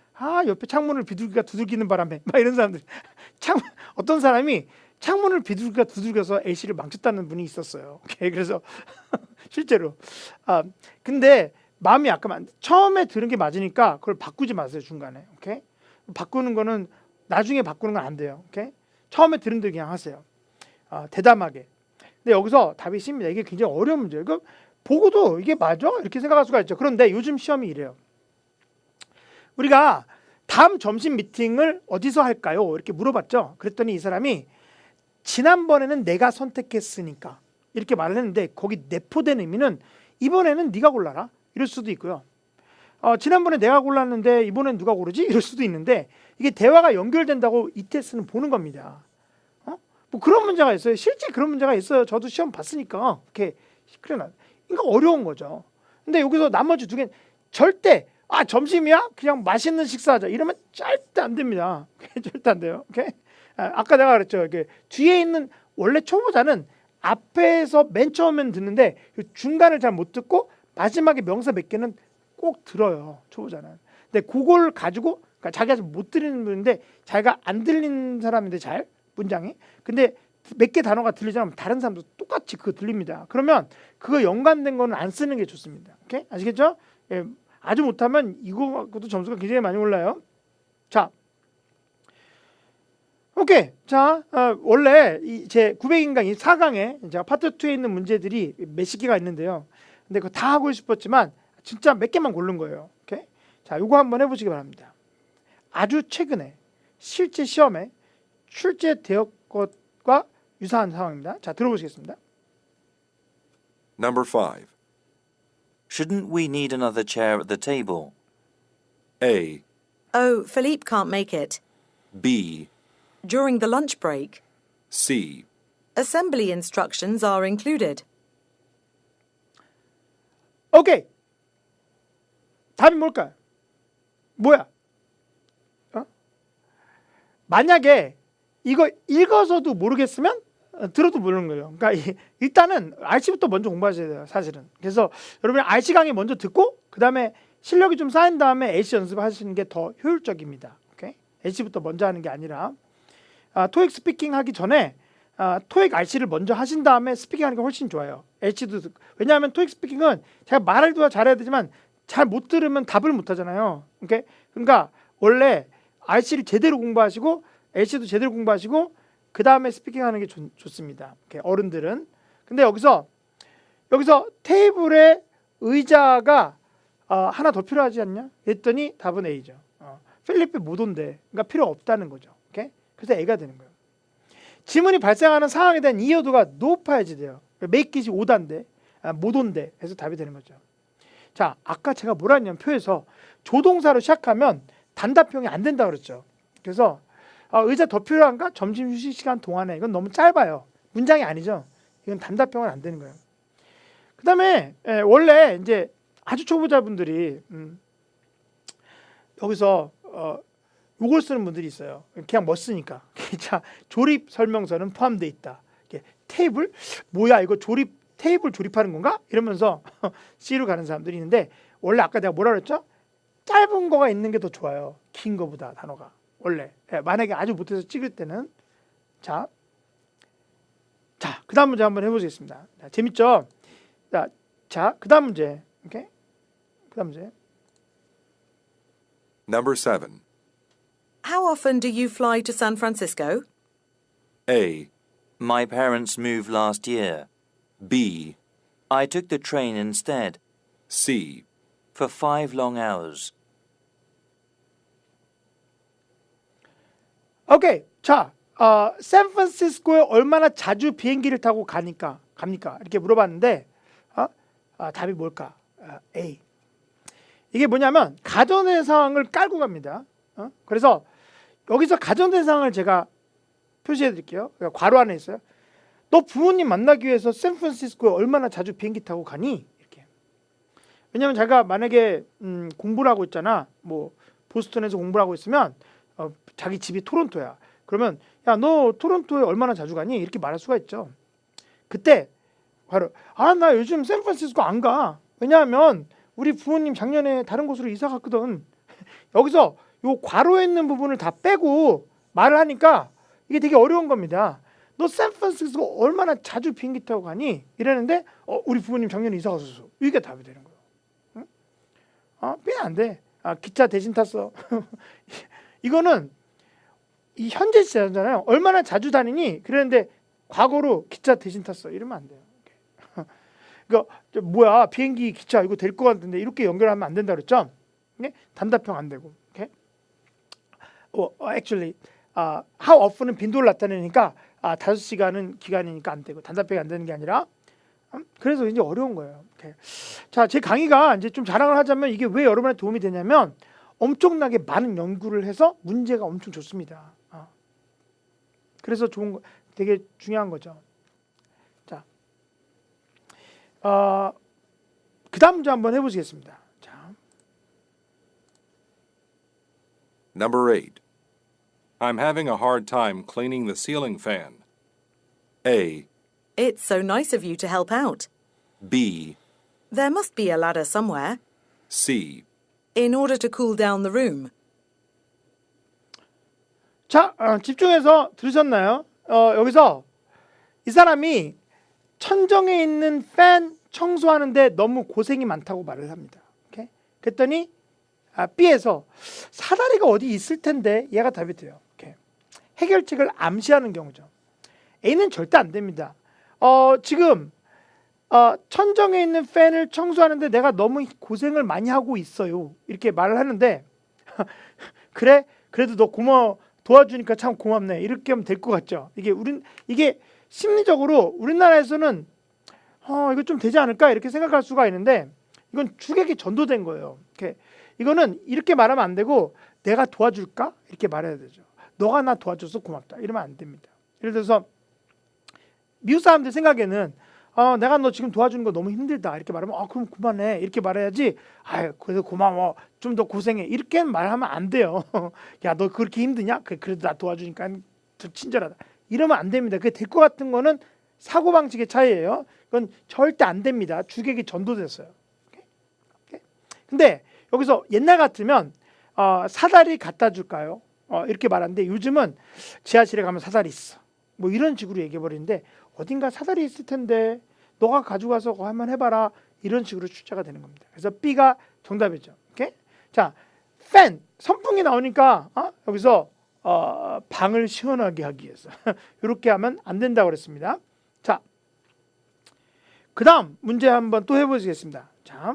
S1: 옆에 창문을 비둘기가 두들기는 바람에 막 이런 사람들. 어떤 사람이 창문을 비둘기가 두들겨서 A씨를 망쳤다는 분이 있었어요. 오케이. 그래서 실제로 근데 마음이 약하면 처음에 들은 게 맞으니까 그걸 바꾸지 마세요. 중간에. 오케이. 바꾸는 거는 나중에 바꾸는 건 안 돼요. 오케이. 처음에 들은 대로 그냥 하세요. 대담하게. 근데 여기서 답이 쉽니다. 이게 굉장히 어려운 문제예요. 보고도 이게 맞아? 이렇게 생각할 수가 있죠. 그런데 요즘 시험이 이래요. 우리가 다음 점심 미팅을 어디서 할까요? 이렇게 물어봤죠. 그랬더니 이 사람이 지난번에는 내가 선택했으니까 이렇게 말을 했는데 거기 내포된 의미는 이번에는 네가 골라라 이럴 수도 있고요. 지난번에 내가 골랐는데 이번엔 누가 고르지? 이럴 수도 있는데 이게 대화가 연결된다고 이 테스트는 보는 겁니다. 뭐 그런 문제가 있어요. 실제 그런 문제가 있어요. 저도 시험 봤으니까 이렇게 그러나 그러니까 어려운 거죠. 근데 여기서 나머지 두 개는 절대 점심이야? 그냥 맛있는 식사하자 이러면 절대 안 됩니다. 절대 안 돼요. 오케이? 아까 내가 그랬죠. 이렇게 뒤에 있는 원래 초보자는 앞에서 맨 처음엔 듣는데 중간을 잘 못 듣고 마지막에 명사 몇 개는 꼭 들어요. 초보자는. 근데 그걸 가지고 그러니까 자기가 못 들리는 분인데 자기가 안 들리는 사람인데 잘 문장이 근데 몇 개 단어가 들리잖아요. 다른 사람도 똑같이 그거 들립니다. 그러면 그거 연관된 거는 안 쓰는 게 좋습니다. 오케이? 아시겠죠? 예, 아주 못하면 이거 갖고도 점수가 굉장히 많이 올라요. 자, 오케이. 자, 원래 제 900인강 이 4강에 제가 파트 2에 있는 문제들이 몇십 개가 있는데요. 근데 그거 다 하고 싶었지만 진짜 몇 개만 고른 거예요. 오케이? 자, 요거 한번 해보시기 바랍니다. 아주 최근에 실제 시험에 출제되었 것과 유사한 상황입니다. 자, 들어보시겠습니다.
S5: Number 5.
S7: Shouldn't we need another chair at the table?
S5: A.
S8: Oh, Philippe can't make it.
S5: B.
S8: During the lunch break.
S5: C.
S8: Assembly instructions are included.
S1: 오케이. 답이 뭘까요? 뭐야? 만약에 이거 읽어서도 모르겠으면 들어도 모르는 거예요. 그러니까 일단은 RC부터 먼저 공부하셔야 돼요, 사실은. 그래서 여러분이 RC 강의 먼저 듣고 그 다음에 실력이 좀 쌓인 다음에 AC 연습하시는 게 더 효율적입니다. 오케이? AC부터 먼저 하는 게 아니라 토익 스피킹 하기 전에 토익 RC를 먼저 하신 다음에 스피킹 하는 게 훨씬 좋아요. AC도 왜냐하면 토익 스피킹은 제가 말을 더 잘해야 되지만 잘 못 들으면 답을 못 하잖아요. 오케이? 그러니까 원래 RC를 제대로 공부하시고 AC도 제대로 공부하시고 그 다음에 스피킹 하는 게 좋습니다. 오케이? 어른들은. 근데 여기서 테이블에 의자가 하나 더 필요하지 않냐? 했더니 답은 A죠. 필리핀 못 온대. 그러니까 필요 없다는 거죠. 오케이? 그래서 A가 되는 거예요. 지문이 발생하는 상황에 대한 이해도가 높아야지 돼요. make it이 오다인데 못 온대. 해서 답이 되는 거죠. 자, 아까 제가 뭐라 했냐면 표에서 조동사로 시작하면 단답형이 안 된다고 그랬죠. 그래서 의자 더 필요한가? 점심 휴식 시간 동안에. 이건 너무 짧아요. 문장이 아니죠. 이건 단답형은 안 되는 거예요. 그 다음에 원래 이제 아주 초보자분들이 여기서 요걸 쓰는 분들이 있어요. 그냥 뭐 쓰니까. 자, 조립 설명서는 포함되어 있다. 테이블? 뭐야 이거 테이블 조립하는 건가? 이러면서 C로 가는 사람들이 있는데 원래 아까 내가 뭐라 그랬죠? 짧은 거가 있는 게 더 좋아요. 긴 거보다 단어가. 원래. 만약에 아주 못해서 찍을 때는. 자, 그 다음 문제 한번 해보겠습니다. 자, 재밌죠? 자, 그 다음 문제. 오케이? 그 다음 문제.
S5: Number 7.
S8: How often do you fly to San Francisco?
S5: A.
S7: My parents moved last year.
S5: B.
S7: I took the train instead.
S5: C.
S7: For 5 long hours.
S1: 오케이. 자, 샌프란시스코에 얼마나 자주 비행기를 타고 갑니까? 이렇게 물어봤는데 답이 뭘까? A. 이게 뭐냐면 가정대상을 깔고 갑니다. 그래서 여기서 가정대상을 제가 표시해 드릴게요. 그러니까 괄호 안에 있어요. 너 부모님 만나기 위해서 샌프란시스코에 얼마나 자주 비행기 타고 가니? 이렇게. 왜냐면 제가 만약에 공부를 하고 있잖아. 뭐 보스턴에서 공부를 하고 있으면 자기 집이 토론토야. 그러면 야, 너 토론토에 얼마나 자주 가니? 이렇게 말할 수가 있죠. 그때 바로 나 요즘 샌프란시스코 안 가. 왜냐하면 우리 부모님 작년에 다른 곳으로 이사 갔거든. 여기서 요 괄호에 있는 부분을 다 빼고 말을 하니까 이게 되게 어려운 겁니다. 너 샌프란시스코 얼마나 자주 비행기 타고 가니? 이러는데 우리 부모님 작년에 이사 갔었어. 이게 답이 되는 거예요. 응? 빼면 안 돼. 기차 대신 탔어. 이거는 이 현재 시제잖아요. 얼마나 자주 다니니? 그랬는데 과거로 기차 대신 탔어. 이러면 안 돼요. 그러니까 뭐야 비행기 기차 이거 될 것 같은데 이렇게 연결하면 안 된다 그랬죠? 단답형 안 되고. Actually, how often은 빈도를 나타내니까 5시간은 기간이니까 안 되고 단답형이 안 되는 게 아니라 그래서 이제 어려운 거예요. 자, 제 강의가 이제 좀 자랑을 하자면 이게 왜 여러분한테 도움이 되냐면 엄청나게 많은 연구를 해서 문제가 엄청 좋습니다. 그래서 좋은 거, 되게 중요한 거죠. 자, 그 다음 문제 한번 해보시겠습니다. 자,
S5: Number 8. I'm having a hard time cleaning the ceiling fan. A.
S8: It's so nice of you to help out.
S5: B.
S8: There must be a ladder somewhere.
S5: C.
S8: In order to cool down the room.
S1: 자, 집중해서 들으셨나요? 여기서 이 사람이 천정에 있는 팬 청소하는데 너무 고생이 많다고 말을 합니다. 오케이? 그랬더니 B에서 사다리가 어디 있을 텐데 얘가 답이 돼요. 오케이. 해결책을 암시하는 경우죠. A는 절대 안 됩니다. 지금 천정에 있는 팬을 청소하는데 내가 너무 고생을 많이 하고 있어요. 이렇게 말을 하는데 그래? 그래도 너 도와주니까 참 고맙네. 이렇게 하면 될 것 같죠. 이게 심리적으로 우리나라에서는 이거 좀 되지 않을까 이렇게 생각할 수가 있는데 이건 주객이 전도된 거예요. 이거는 이렇게 말하면 안 되고 내가 도와줄까? 이렇게 말해야 되죠. 너가 나 도와줘서 고맙다. 이러면 안 됩니다. 예를 들어서 미국 사람들 생각에는 내가 너 지금 도와주는 거 너무 힘들다 이렇게 말하면 그럼 그만해 이렇게 말해야지. 그래도 고마워 좀 더 고생해 이렇게 말하면 안 돼요. 야 너 그렇게 힘드냐? 그래도 나 도와주니까 좀 친절하다 이러면 안 됩니다. 그게 될 것 같은 거는 사고방식의 차이예요. 그건 절대 안 됩니다. 주객이 전도됐어요. 근데 여기서 옛날 같으면 사다리 갖다 줄까요? 이렇게 말하는데 요즘은 지하실에 가면 사다리 있어 뭐 이런 식으로 얘기해 버리는데 어딘가 사다리 있을 텐데 너가 가져가서 그거 한번 해봐라 이런 식으로 출제가 되는 겁니다. 그래서 B가 정답이죠. 오케이? 자, 팬 선풍기 나오니까 여기서 방을 시원하게 하기 위해서 이렇게 하면 안 된다고 그랬습니다. 자, 그 다음 문제 한번 또 해보시겠습니다. 자,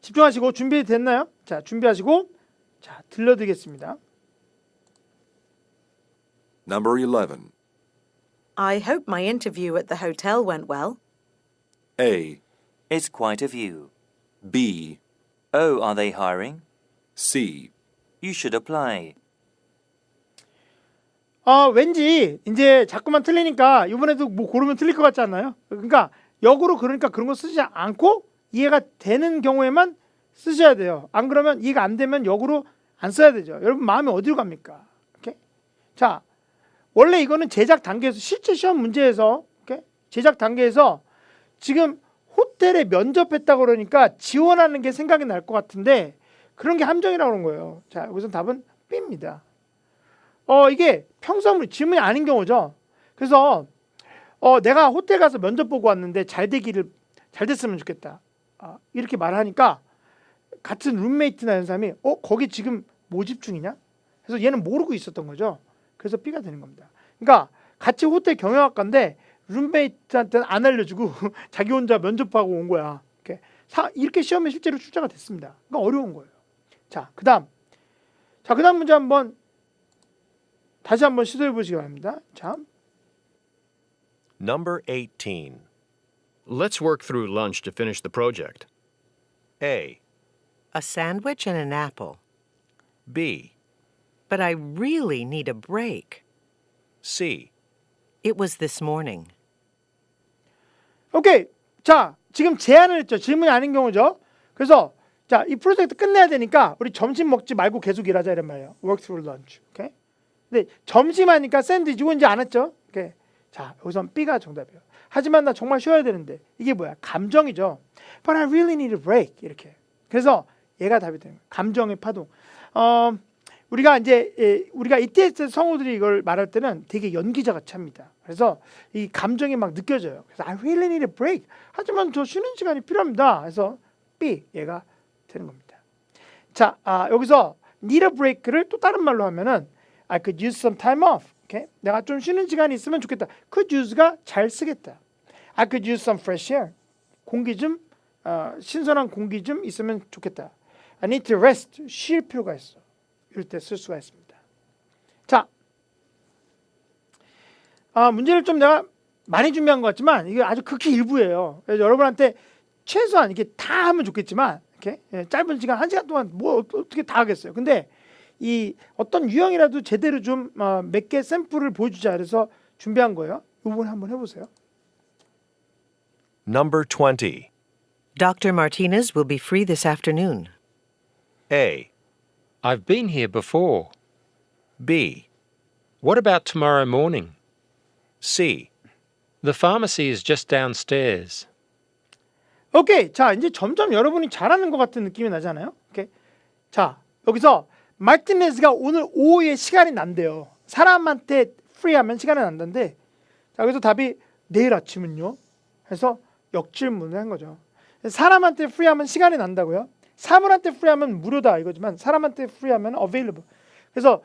S1: 집중하시고 준비됐나요? 자, 준비하시고 자 들려드리겠습니다.
S5: Number 11.
S8: I hope my interview at the hotel went well.
S5: A,
S7: It's quite a view.
S5: B,
S7: Oh, are they hiring?
S5: C.
S7: You should apply.
S1: 왠지 이제 자꾸만 틀리니까 이번에도 뭐 고르면 틀릴 것 같지 않나요? 그러니까 역으로 그러니까 그런 거 쓰지 않고 이해가 되는 경우에만 쓰셔야 돼요. 안 그러면 이해가 안 되면 역으로 안 써야 되죠. 여러분 마음이 어디로 갑니까? 오케이? 자, 원래 이거는 제작 단계에서 실제 시험 문제에서 오케이? 제작 단계에서 지금 호텔에 면접했다 그러니까 지원하는 게 생각이 날 것 같은데 그런 게 함정이라고 그런 거예요. 자, 여기서 답은 B입니다. 이게 평소문 질문이 아닌 경우죠. 그래서 내가 호텔 가서 면접 보고 왔는데 잘 됐으면 좋겠다. 이렇게 말하니까 같은 룸메이트나 이런 사람이 거기 지금 모집 중이냐? 그래서 얘는 모르고 있었던 거죠. 그래서 B가 되는 겁니다. 그러니까 같이 호텔 경영학과인데 룸메이트한테는 안 알려주고 자기 혼자 면접하고 온 거야. 이렇게 시험에 실제로 출제가 됐습니다. 그러니까 어려운 거예요. 자, 그다음 문제 다시 한번 시도해 보시기 바랍니다. 자,
S3: Number 18.
S9: Let's work through lunch to finish the project.
S3: A,
S10: A sandwich and an apple.
S3: B,
S10: But I really need a break.
S3: C.
S10: It was this morning.
S1: 오케이. 자, 지금 제안을 했죠. 질문이 아닌 경우죠. 그래서 자, 이 프로젝트 끝내야 되니까 우리 점심 먹지 말고 계속 일하자 이런 말이에요. Work through lunch. 오케이. 근데 점심하니까 샌드위치 이건 이제 안 했죠. 오케이. 자, 여기선 B가 정답이에요. 하지만 나 정말 쉬어야 되는데 이게 뭐야? 감정이죠. But I really need a break 이렇게. 그래서 얘가 답이 되는 거예요. 감정의 파동. 우리가 ETS 성우들이 이걸 말할 때는 되게 연기자 같이 합니다. 그래서 이 감정이 막 느껴져요. 그래서 I really need a break. 하지만 저 쉬는 시간이 필요합니다. 그래서 B 얘가 되는 겁니다. 자, 여기서 need a break를 또 다른 말로 하면은 I could use some time off. Okay? 내가 좀 쉬는 시간이 있으면 좋겠다. could use가 잘 쓰겠다. I could use some fresh air. 공기 좀 신선한 공기 좀 있으면 좋겠다. I need to rest. 쉴 필요가 있어. 이럴 때 쓸 수가 있습니다. 자, 문제를 좀 내가 많이 준비한 것 같지만 이게 아주 극히 일부예요. 그래서 여러분한테 최소한 이렇게 다 하면 좋겠지만 이렇게 짧은 시간 1시간 동안 뭐 어떻게 다 하겠어요. 근데 이 어떤 유형이라도 제대로 좀 몇 개 샘플을 보여주자 그래서 준비한 거예요. 이 부분 한번 해보세요.
S3: Number 20.
S10: Dr. Martinez will be free this afternoon.
S3: A,
S11: I've been here before.
S3: B,
S11: What about tomorrow morning?
S3: C.
S11: The pharmacy is just downstairs.
S1: 오케이. 자, 이제 점점 여러분이 잘하는 것 같은 느낌이 나잖아요. 오케이. 자, 여기서 마티네즈가 오늘 오후에 시간이 난대요. 사람한테 프리하면 시간이 난다는데 자, 그래서 답이 내일 아침은요? 해서 역질문을 한 거죠. 사람한테 프리하면 시간이 난다고요? 사물한테 프리하면 무료다 이거지만 사람한테 프리하면 available. 그래서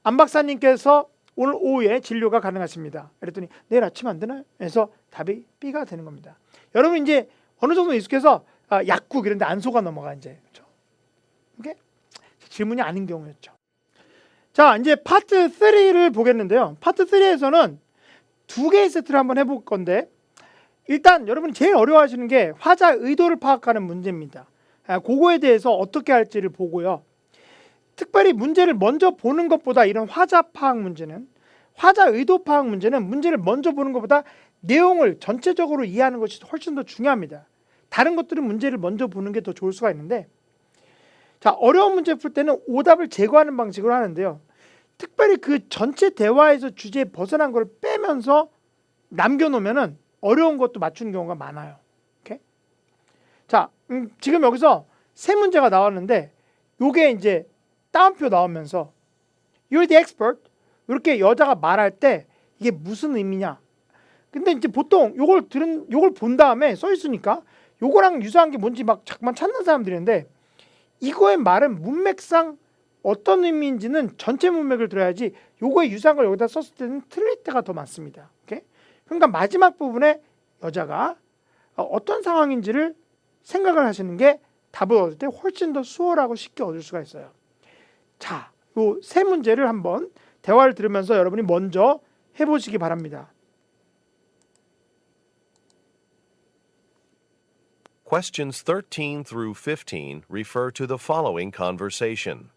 S1: 안 박사님께서 오늘 오후에 진료가 가능하십니다. 그랬더니 내일 아침 안 되나요? 그래서 답이 B가 되는 겁니다. 여러분 이제 어느 정도 익숙해서 약국 이런 데 안 속아 넘어가 이제. 그렇죠? 오케이? 질문이 아닌 경우였죠. 자, 이제 파트 3를 보겠는데요. 파트 3에서는 두 개의 세트를 한번 해볼 건데 일단 여러분이 제일 어려워하시는 게 화자 의도를 파악하는 문제입니다. 그거에 대해서 어떻게 할지를 보고요. 특별히 문제를 먼저 보는 것보다 이런 화자 파악 문제는 화자 의도 파악 문제는 문제를 먼저 보는 것보다 내용을 전체적으로 이해하는 것이 훨씬 더 중요합니다. 다른 것들은 문제를 먼저 보는 게 더 좋을 수가 있는데, 자, 어려운 문제 풀 때는 오답을 제거하는 방식으로 하는데요. 특별히 그 전체 대화에서 주제에 벗어난 걸 빼면서 남겨놓으면은 어려운 것도 맞추는 경우가 많아요. 오케이? 자, 지금 여기서 세 문제가 나왔는데, 요게 이제 따옴표 나오면서 You're the expert 이렇게 여자가 말할 때 이게 무슨 의미냐? 근데 이제 보통 요걸 본 다음에 써 있으니까 요거랑 유사한 게 뭔지 막 잠깐 찾는 사람들인데, 이거의 말은 문맥상 어떤 의미인지는 전체 문맥을 들어야지 요거의 유사한 걸 여기다 썼을 때는 틀릴 때가 더 많습니다. 오케이? 그러니까 마지막 부분에 여자가 어떤 상황인지를 생각을 하시는 게 답을 얻을 때 훨씬 더 수월하고 쉽게 얻을 수가 있어요. 자, 요 세 문제를 한번 대화를 들으면서 여러분이 먼저 해보시기 바랍니다.
S3: Questions 13 through 15 refer to the following conversation.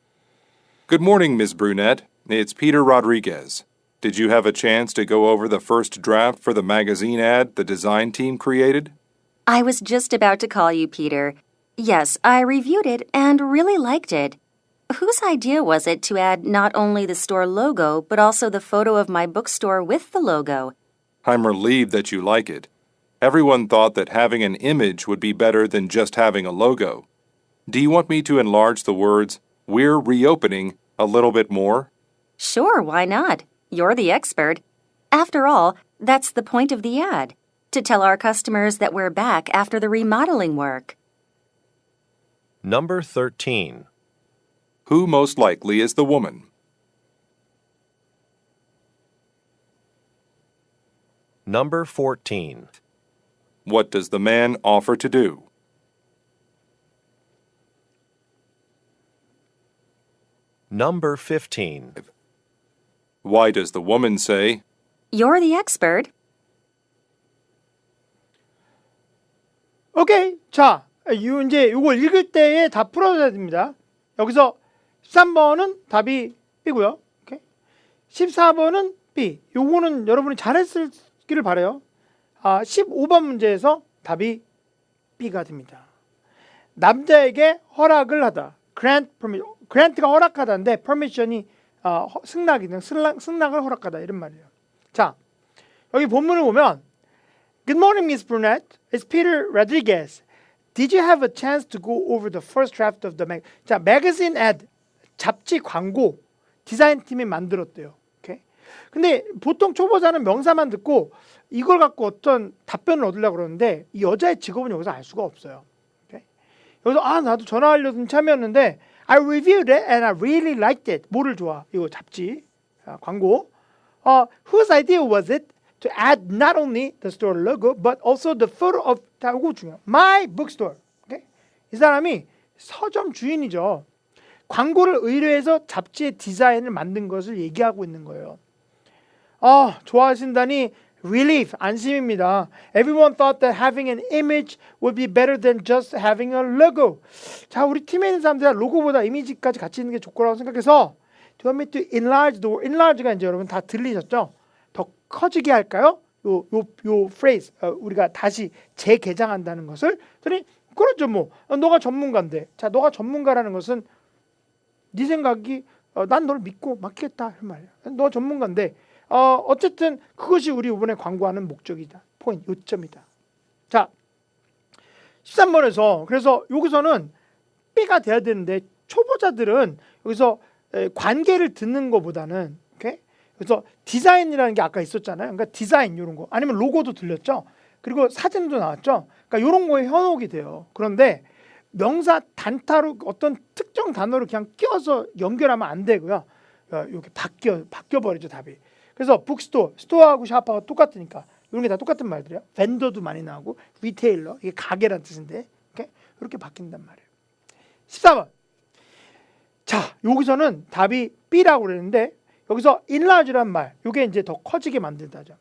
S5: Good morning, Ms. Brunette. It's Peter Rodriguez. Did you have a chance to go over the first draft for the magazine ad the design team created?
S6: I was just about to call you, Peter. Yes, I reviewed it and really liked it. Whose idea was it to add not only the store logo, but also the photo of my bookstore with the logo?
S5: I'm relieved that you like it. Everyone thought that having an image would be better than just having a logo. Do you want me to enlarge the words, "We're reopening," a little bit more?
S6: Sure, why not? You're the expert. After all, that's the point of the ad, to tell our customers that we're back after the remodeling work.
S3: Number 13.
S5: Who most likely is the woman?
S3: Number 14.
S5: What does the man offer to do?
S3: Number 15.
S5: Why does the woman say,
S6: You're the expert.
S1: 오케이. 자, 이제 요걸 읽을 때에 다 풀어줘야 됩니다. 여기서 13번은 답이 B고요. 오케이? 14번은 B. 요거는 여러분이 잘했기를 바라요. 15번 문제에서 답이 B가 됩니다. 남자에게 허락을 하다. grant가 허락하다인데 permission이 승낙을 허락하다 이런 말이에요. 자, 여기 본문을 보면 Good morning, Miss Brunette. It's Peter Rodriguez. Did you have a chance to go over the first draft of the 자, magazine ad, 잡지 광고 디자인팀이 만들었대요. 오케이? 근데 보통 초보자는 명사만 듣고 이걸 갖고 어떤 답변을 얻으려고 그러는데 이 여자의 직업은 여기서 알 수가 없어요. 오케이? 여기서 나도 전화하려던 참이었는데 I reviewed it and I really liked it. 뭐를 좋아? 이거 잡지, 광고. Whose idea was it to add not only the store logo but also the photo of 이거 중요해. My bookstore. Okay? 이 사람이 서점 주인이죠. 광고를 의뢰해서 잡지의 디자인을 만든 것을 얘기하고 있는 거예요. 좋아하신다니 relief, 안심입니다. Everyone thought that having an image would be better than just having a logo. 자, 우리 팀에 있는 사람들은 로고보다 이미지까지 같이 있는 게 좋고라고 생각해서 Do you want me to enlarge the word? enlarge가 이제 여러분 다 들리셨죠? 더 커지게 할까요? 요 phrase 우리가 다시 재개장한다는 것을 그랬더니 그렇죠 뭐 너가 전문가인데 자 너가 전문가라는 것은 네 생각이 난 널 믿고 맡기겠다 이런 말이야. 너 전문가인데 어쨌든 그것이 우리 이번에 광고하는 목적이다. 포인트 요점이다. 자 13번에서 그래서 여기서는 B가 돼야 되는데 초보자들은 여기서 관계를 듣는 것보다는 그래서 디자인이라는 게 아까 있었잖아요. 그러니까 디자인 이런 거 아니면 로고도 들렸죠. 그리고 사진도 나왔죠. 그러니까 이런 거에 현혹이 돼요. 그런데 명사 단타로 어떤 특정 단어를 그냥 끼워서 연결하면 안 되고요. 이렇게 바뀌어 버리죠 답이. 그래서 북스토어, 스토어하고 샵하고 똑같으니까 이런 게 다 똑같은 말들이에요. 벤더도 많이 나오고 리테일러 이게 가게란 뜻인데 이렇게 바뀐단 말이에요. 14번. 자 여기서는 답이 B라고 그러는데 여기서 enlarge란 말, 이게 이제 더 커지게 만든다죠.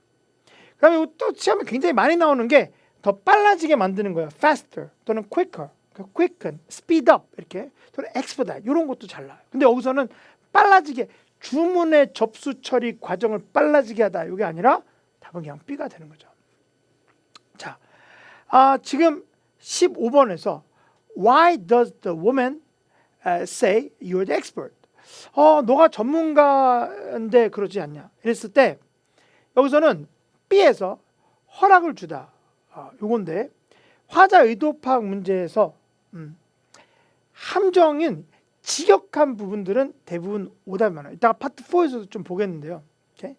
S1: 그다음에 또 시험에 굉장히 많이 나오는 게 더 빨라지게 만드는 거예요. faster 또는 quicker, quicken, speed up 이렇게 또는 expedite 이런 것도 잘 나와요. 근데 여기서는 빨라지게 주문의 접수 처리 과정을 빨라지게 하다 이게 아니라 답은 그냥 B가 되는 거죠. 지금 15번에서 Why does the woman say you're the expert? 너가 전문가인데 그러지 않냐? 이랬을 때 여기서는 B에서 허락을 주다. 요건데 화자 의도 파악 문제에서 함정인 직역한 부분들은 대부분 오답이 많아요. 이따가 파트 4에서도 좀 보겠는데요. 오케이?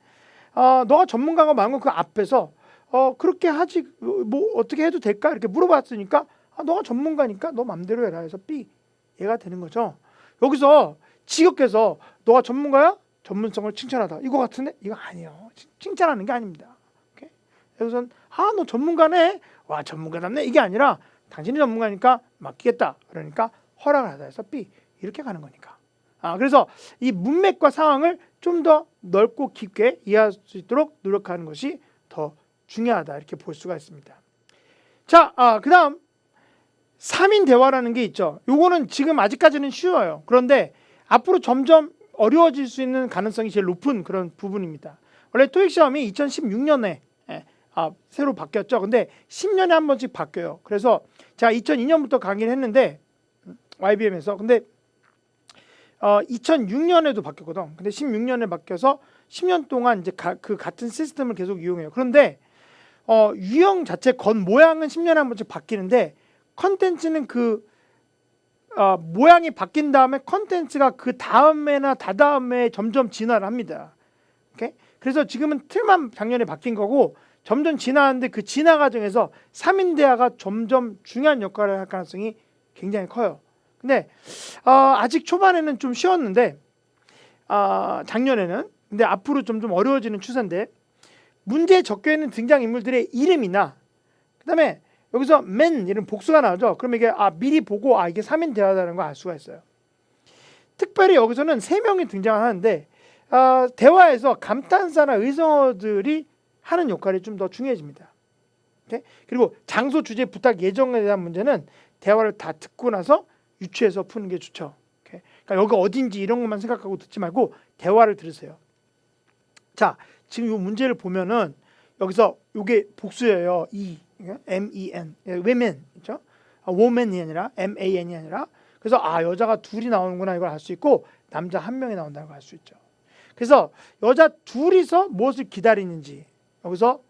S1: 너가 전문가가 많은 건 그 앞에서 그렇게 하지 뭐 어떻게 해도 될까? 이렇게 물어봤으니까 너가 전문가니까 너 맘대로 해라 해서 B 얘가 되는 거죠. 여기서 직역해서 너가 전문가야? 전문성을 칭찬하다. 이거 같은데? 이거 아니에요. 칭찬하는 게 아닙니다. 오케이? 여기서는 너 전문가네. 와 전문가답네. 이게 아니라 당신이 전문가니까 맡기겠다. 그러니까 허락을 하다 해서 B 이렇게 가는 거니까. 그래서 이 문맥과 상황을 좀 더 넓고 깊게 이해할 수 있도록 노력하는 것이 더 중요하다 이렇게 볼 수가 있습니다. 자, 그다음 3인 대화라는 게 있죠. 요거는 지금 아직까지는 쉬워요. 그런데 앞으로 점점 어려워질 수 있는 가능성이 제일 높은 그런 부분입니다. 원래 토익 시험이 2016년에 새로 바뀌었죠. 근데 10년에 한 번씩 바뀌어요. 그래서 제가 2002년부터 강의를 했는데 YBM에서 근데 2006년에도 바뀌었거든. 근데 16년에 바뀌어서 10년 동안 이제 그 같은 시스템을 계속 이용해요. 그런데 유형 자체 겉 모양은 10년에 한 번씩 바뀌는데 컨텐츠는 그 모양이 바뀐 다음에 컨텐츠가 그 다음에나 다다음에 점점 진화를 합니다. 오케이? 그래서 지금은 틀만 작년에 바뀐 거고 점점 진화하는데 그 진화 과정에서 3인 대화가 점점 중요한 역할을 할 가능성이 굉장히 커요. 근데 아직 초반에는 좀 쉬웠는데 작년에는 근데 앞으로 점점 어려워지는 추세인데 문제에 적혀있는 등장인물들의 이름이나 그 다음에 여기서 man 이런 복수가 나오죠. 그러면 이게 미리 보고 이게 3인 대화라는 걸 알 수가 있어요. 특별히 여기서는 3명이 등장하는데 대화에서 감탄사나 의성어들이 하는 역할이 좀 더 중요해집니다. 오케이? 그리고 장소, 주제, 부탁, 예정에 대한 문제는 대화를 다 듣고 나서 유추해서 푸는 게 좋죠. 오케이? 그러니까 여기가 어딘지 이런 것만 생각하고 듣지 말고 대화를 들으세요. 자, 지금 이 문제를 보면은 여기서 이게 복수예요. M-E-N, women, 그렇죠? woman이 아니라 M-A-N이 아니라 그래서 여자가 둘이 나오는구나 이걸 알 수 있고 남자 한 명이 나온다는 걸 알 수 있죠. 그래서 여자 둘이서 무엇을 기다리는지 여기서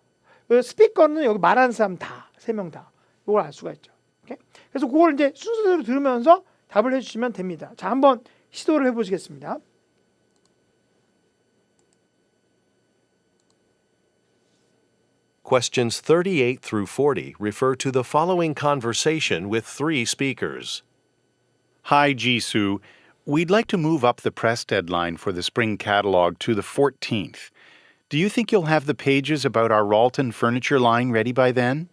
S1: 스피커는 여기 말하는 사람 다, 3명 다 이걸 알 수가 있죠. 오케이? 그래서 그걸 이제 순서대로 들으면서 답을 해주시면 됩니다. 자, 한번 시도를 해보시겠습니다.
S3: Questions 38 through 40 refer to the following conversation with 3 speakers.
S12: Hi, Jisoo. We'd like to move up the press deadline for the spring catalog to the 14th. Do you think you'll have the pages about our Ralton furniture line ready by then?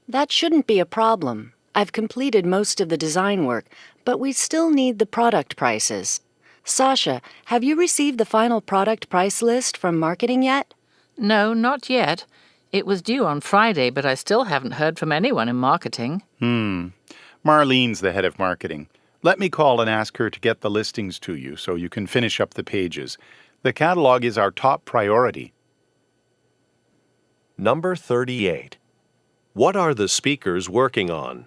S13: That shouldn't be a problem. I've completed most of the design work, but we still need the product prices. Sasha, have you received the final product price list from marketing yet?
S14: No, not yet. It was due on Friday, but I still haven't heard from anyone in marketing.
S12: Marlene's the head of marketing. Let me call and ask her to get the listings to you so you can finish up the pages. The catalog is our top priority.
S3: Number 38. What are the speakers working on?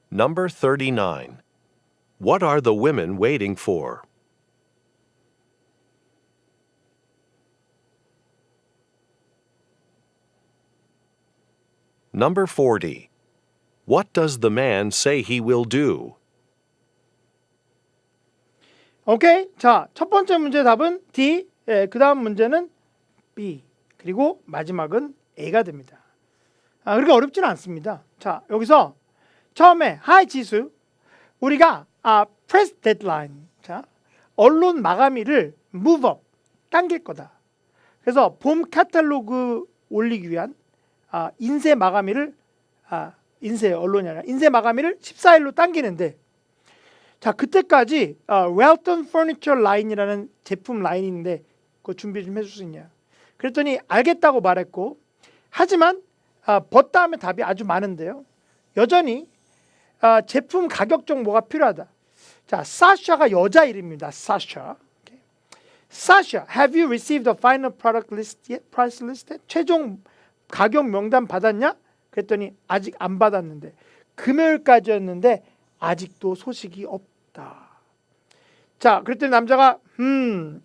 S3: Number 39. What are the women waiting for? Number 40. What does the man say he will do?
S1: 오케이. 자, 첫 번째 문제 답은 D, 그 다음 문제는 B, 그리고 마지막은 A가 됩니다. 그렇게 어렵지는 않습니다. 자, 여기서 처음에 Hi 지수, 우리가 press deadline, 자, 언론 마감일을 move up, 당길 거다. 그래서 봄 카탈로그 올리기 위한 인쇄 마감일을 인쇄 언론이 아니라 인쇄 마감일을 14일로 당기는데 자, 그때까지 Ralton Furniture 라인이라는 제품 라인이 있는데 그거 준비 좀 해줄 수 있냐. 그랬더니 알겠다고 말했고 하지만 but 다음에 답이 아주 많은데요. 여전히 제품 가격 정보가 필요하다. 자, 사샤가 여자 이름입니다. 사샤. Sasha, have you received the final product list yet? Price list? 최종 가격 명단 받았냐? 그랬더니 아직 안 받았는데 금요일까지였는데 아직도 소식이 없다. 자, 그랬더니 남자가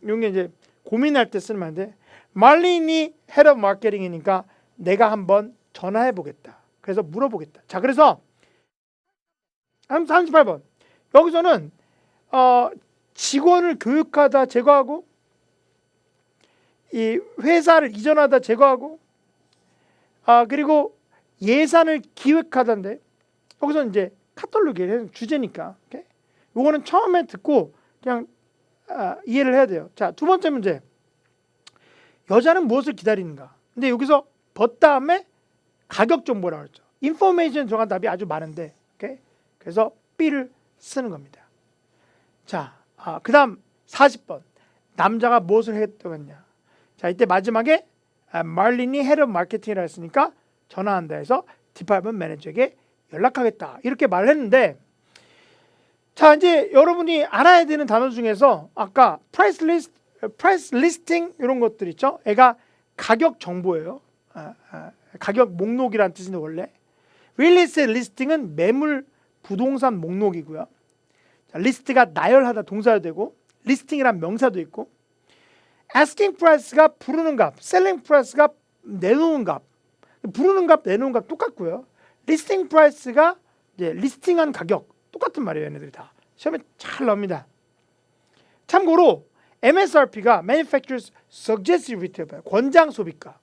S1: 이게 이제 고민할 때 쓰는 말인데 말린이 헤드 오브 마케팅이니까 내가 한번 전화해 보겠다. 그래서 물어보겠다. 자, 그래서 38번. 여기서는 직원을 교육하다 제거하고 이 회사를 이전하다 제거하고 그리고 예산을 기획하다인데 여기서 이제 카탈로그의 주제니까 요거는 처음에 듣고 그냥 이해를 해야 돼요. 자, 두 번째 문제. 여자는 무엇을 기다리는가? 근데 여기서 but 다음에 가격 정보라고 했죠. 인포메이션 들어간 답이 아주 많은데 그래서 B를 쓰는 겁니다. 자, 그 다음 40번. 남자가 무엇을 했더냐? 자, 이때 마지막에 말린이 헤드 오브 마케팅이라 했으니까 전화한다 해서 디파트먼트 매니저에게 연락하겠다. 이렇게 말을 했는데 자, 이제 여러분이 알아야 되는 단어 중에서 아까 프라이스 리스팅 이런 것들 있죠. 애가 가격 정보예요. 가격 목록이라는 뜻인데 원래 릴리스의 리스팅은 매물 부동산 목록이고요. 자, 리스트가 나열하다 동사도 되고 리스팅이란 명사도 있고 asking price가 부르는 값, selling price가 내놓은 값. 부르는 값, 내놓은 값 똑같고요. listing price가 이제 리스팅한 가격 똑같은 말이에요. 얘네들이 다 시험에 잘 나옵니다. 참고로 MSRP가 Manufacturer's Suggested Retail Price, 권장 소비가.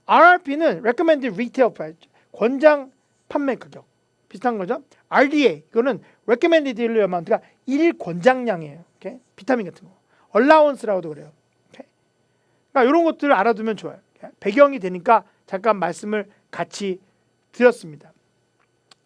S1: RRP는 Recommended Retail Price, 권장 판매 가격. 비슷한 거죠. RDA, 이거는 Recommended Daily Amount가 일 권장량이에요. 비타민 같은 거. Allowance라고도 그래요. 그러니까 이런 것들을 알아두면 좋아요. 배경이 되니까 잠깐 말씀을 같이 드렸습니다.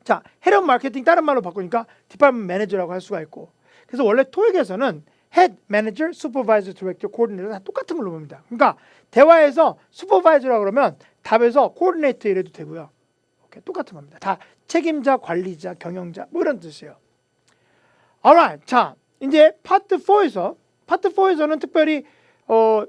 S1: 자, 헤드 오브 마케팅 다른 말로 바꾸니까 디파트먼트 매니저라고 할 수가 있고 그래서 원래 토익에서는 헤드, 매니저, 슈퍼바이저, 디렉터, 코디네이터 다 똑같은 걸로 봅니다. 그러니까 대화에서 슈퍼바이저라고 그러면 답에서 코디네이터 이래도 되고요. 오케이, 똑같은 겁니다. 다 책임자, 관리자, 경영자 뭐 이런 뜻이에요. alright. 자, 이제 파트 4에서는 특별히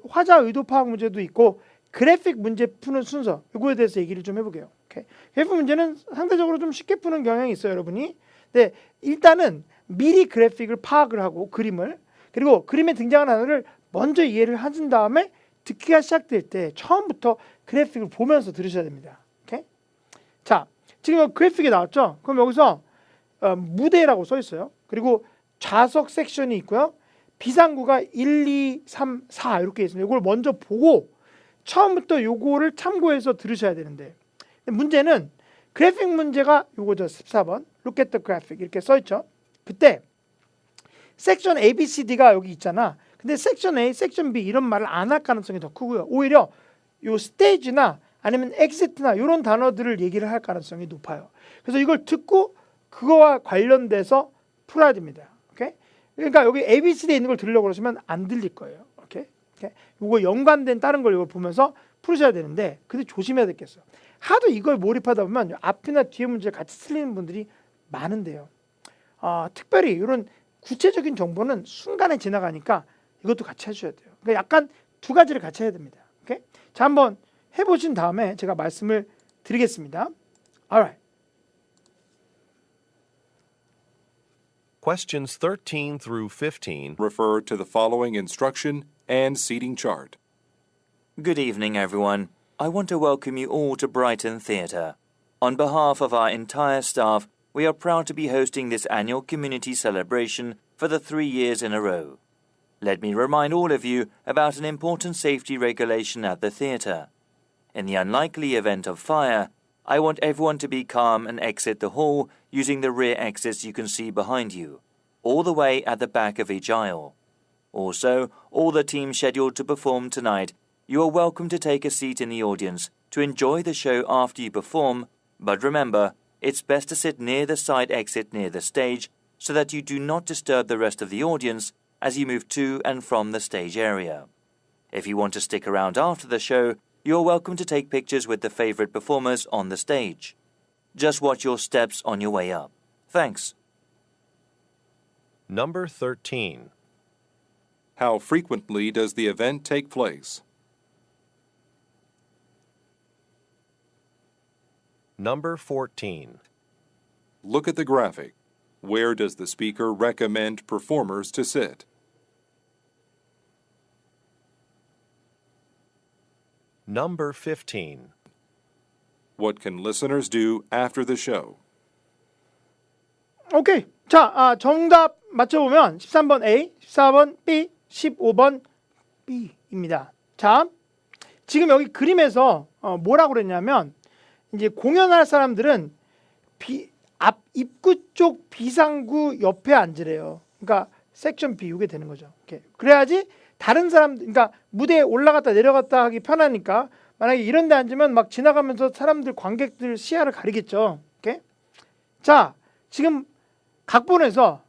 S1: 화자 의도 파악 문제도 있고 그래픽 문제 푸는 순서 이거에 대해서 얘기를 좀 해볼게요. 오케이. 그래픽 문제는 상대적으로 좀 쉽게 푸는 경향이 있어요, 여러분이. 네, 일단은 미리 그래픽을 파악을 하고 그림을 그리고 그림에 등장하는 단어를 먼저 이해를 하신 다음에 듣기가 시작될 때 처음부터 그래픽을 보면서 들으셔야 됩니다. 오케이? 자, 지금 그래픽이 나왔죠? 그럼 여기서 무대라고 써 있어요. 그리고 좌석 섹션이 있고요. 비상구가 1, 2, 3, 4 이렇게 있습니다. 이걸 먼저 보고 처음부터 요거를 참고해서 들으셔야 되는데 문제는 그래픽 문제가 요거죠. 14번 Look at the graphic 이렇게 써있죠. 그때 섹션 A, B, C, D가 여기 있잖아. 근데 섹션 A, 섹션 B 이런 말을 안 할 가능성이 더 크고요. 오히려 요 스테이지나 아니면 엑시트나 이런 단어들을 얘기를 할 가능성이 높아요. 그래서 이걸 듣고 그거와 관련돼서 풀어야 됩니다. 오케이? 그러니까 여기 A, B, C, D 있는 걸 들으려고 그러시면 안 들릴 거예요. 오케이? 요거 연관된 다른 걸 이걸 보면서 풀으셔야 되는데 근데 조심해야 되겠어요. 하도 이걸 몰입하다 보면 앞이나 뒤에 문제 같이 틀리는 분들이 많은데요. 특별히 이런 구체적인 정보는 순간에 지나가니까 이것도 같이 해주셔야 돼요. 그러니까 약간 두 가지를 같이 해야 됩니다. 오케이? 자, 한번 해보신 다음에 제가 말씀을 드리겠습니다. Alright.
S3: Questions 13 through 15
S5: refer to the following instruction and seating chart.
S7: Good evening, everyone. I want to welcome you all to Brighton Theatre. On behalf of our entire staff, we are proud to be hosting this annual community celebration for the 3 years in a row. Let me remind all of you about an important safety regulation at the theatre. In the unlikely event of fire, I want everyone to be calm and exit the hall using the rear exits you can see behind you, all the way at the back of each aisle. Also, all the teams scheduled to perform tonight, you are welcome to take a seat in the audience to enjoy the show after you perform, but remember, it's best to sit near the side exit near the stage so that you do not disturb the rest of the audience as you move to and from the stage area. If you want to stick around after the show, you're welcome to take pictures with the favorite performers on the stage. Just watch your steps on your way up. Thanks.
S3: Number 13.
S5: How frequently does the event take place?
S3: Number 14.
S5: Look at the graphic. Where does the speaker recommend performers to sit?
S3: Number 15.
S5: What can listeners do after the show?
S1: 오케이. 자, 정답 맞춰보면 13번 A, 14번 B, 15번 B입니다. 자, 지금 여기 그림에서 뭐라고 그랬냐면 이제 공연할 사람들은 앞 입구 쪽 비상구 옆에 앉으래요. 그러니까 섹션 B 이게 되는 거죠. 이렇게. 그래야지 다른 사람, 그러니까 무대에 올라갔다 내려갔다 하기 편하니까 만약에 이런 데 앉으면 막 지나가면서 사람들 관객들 시야를 가리겠죠. 이렇게. 자, 지금 각본에서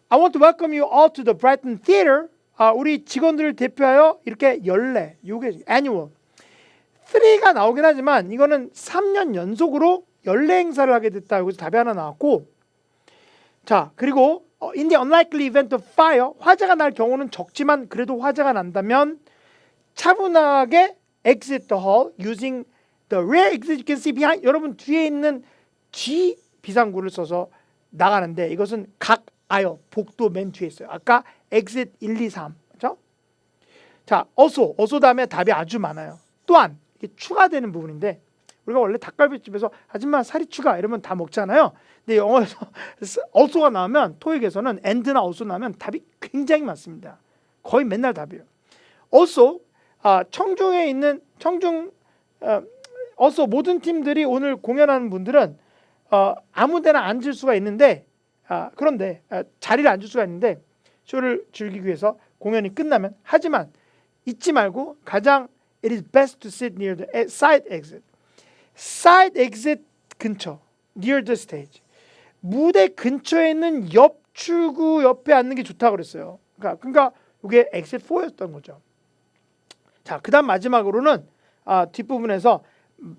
S1: I want to welcome you all to the Brighton Theater. 우리 직원들을 대표하여 이렇게 연례, 요게 annual 3가 나오긴 하지만 이거는 3년 연속으로 연례 행사를 하게 됐다. 여기서 답이 하나 나왔고, 자, 그리고 in the unlikely event of fire, 화재가 날 경우는 적지만 그래도 화재가 난다면 차분하게 exit the hall using the rear exit you can see behind. 여러분 뒤에 있는 G 비상구를 써서 나가는데 이것은 각 아isle, 복도 맨 뒤에 있어요. 아까 exit 1, 2, 3. 그렇죠? 자, also 다음에 답이 아주 많아요. 또한 이게 추가되는 부분인데 우리가 원래 닭갈비집에서 하지만 살이 추가 이러면 다 먹잖아요. 근데 영어에서 also가 나오면 토익에서는 and나 also 나오면 답이 굉장히 많습니다. 거의 맨날 답이에요. also 청중에 있는 also 모든 팀들이 오늘 공연하는 분들은 아무데나 앉을 수가 있는데 그런데 자리를 앉을 수가 있는데 쇼를 즐기기 위해서 공연이 끝나면 하지만 잊지 말고 가장 it is best to sit near the side exit. side exit 근처 near the stage. 무대 근처에 있는 옆 출구 옆에 앉는 게 좋다고 그랬어요. 그러니까 이게 exit 4였던 거죠. 자, 그다음 마지막으로는 뒷부분에서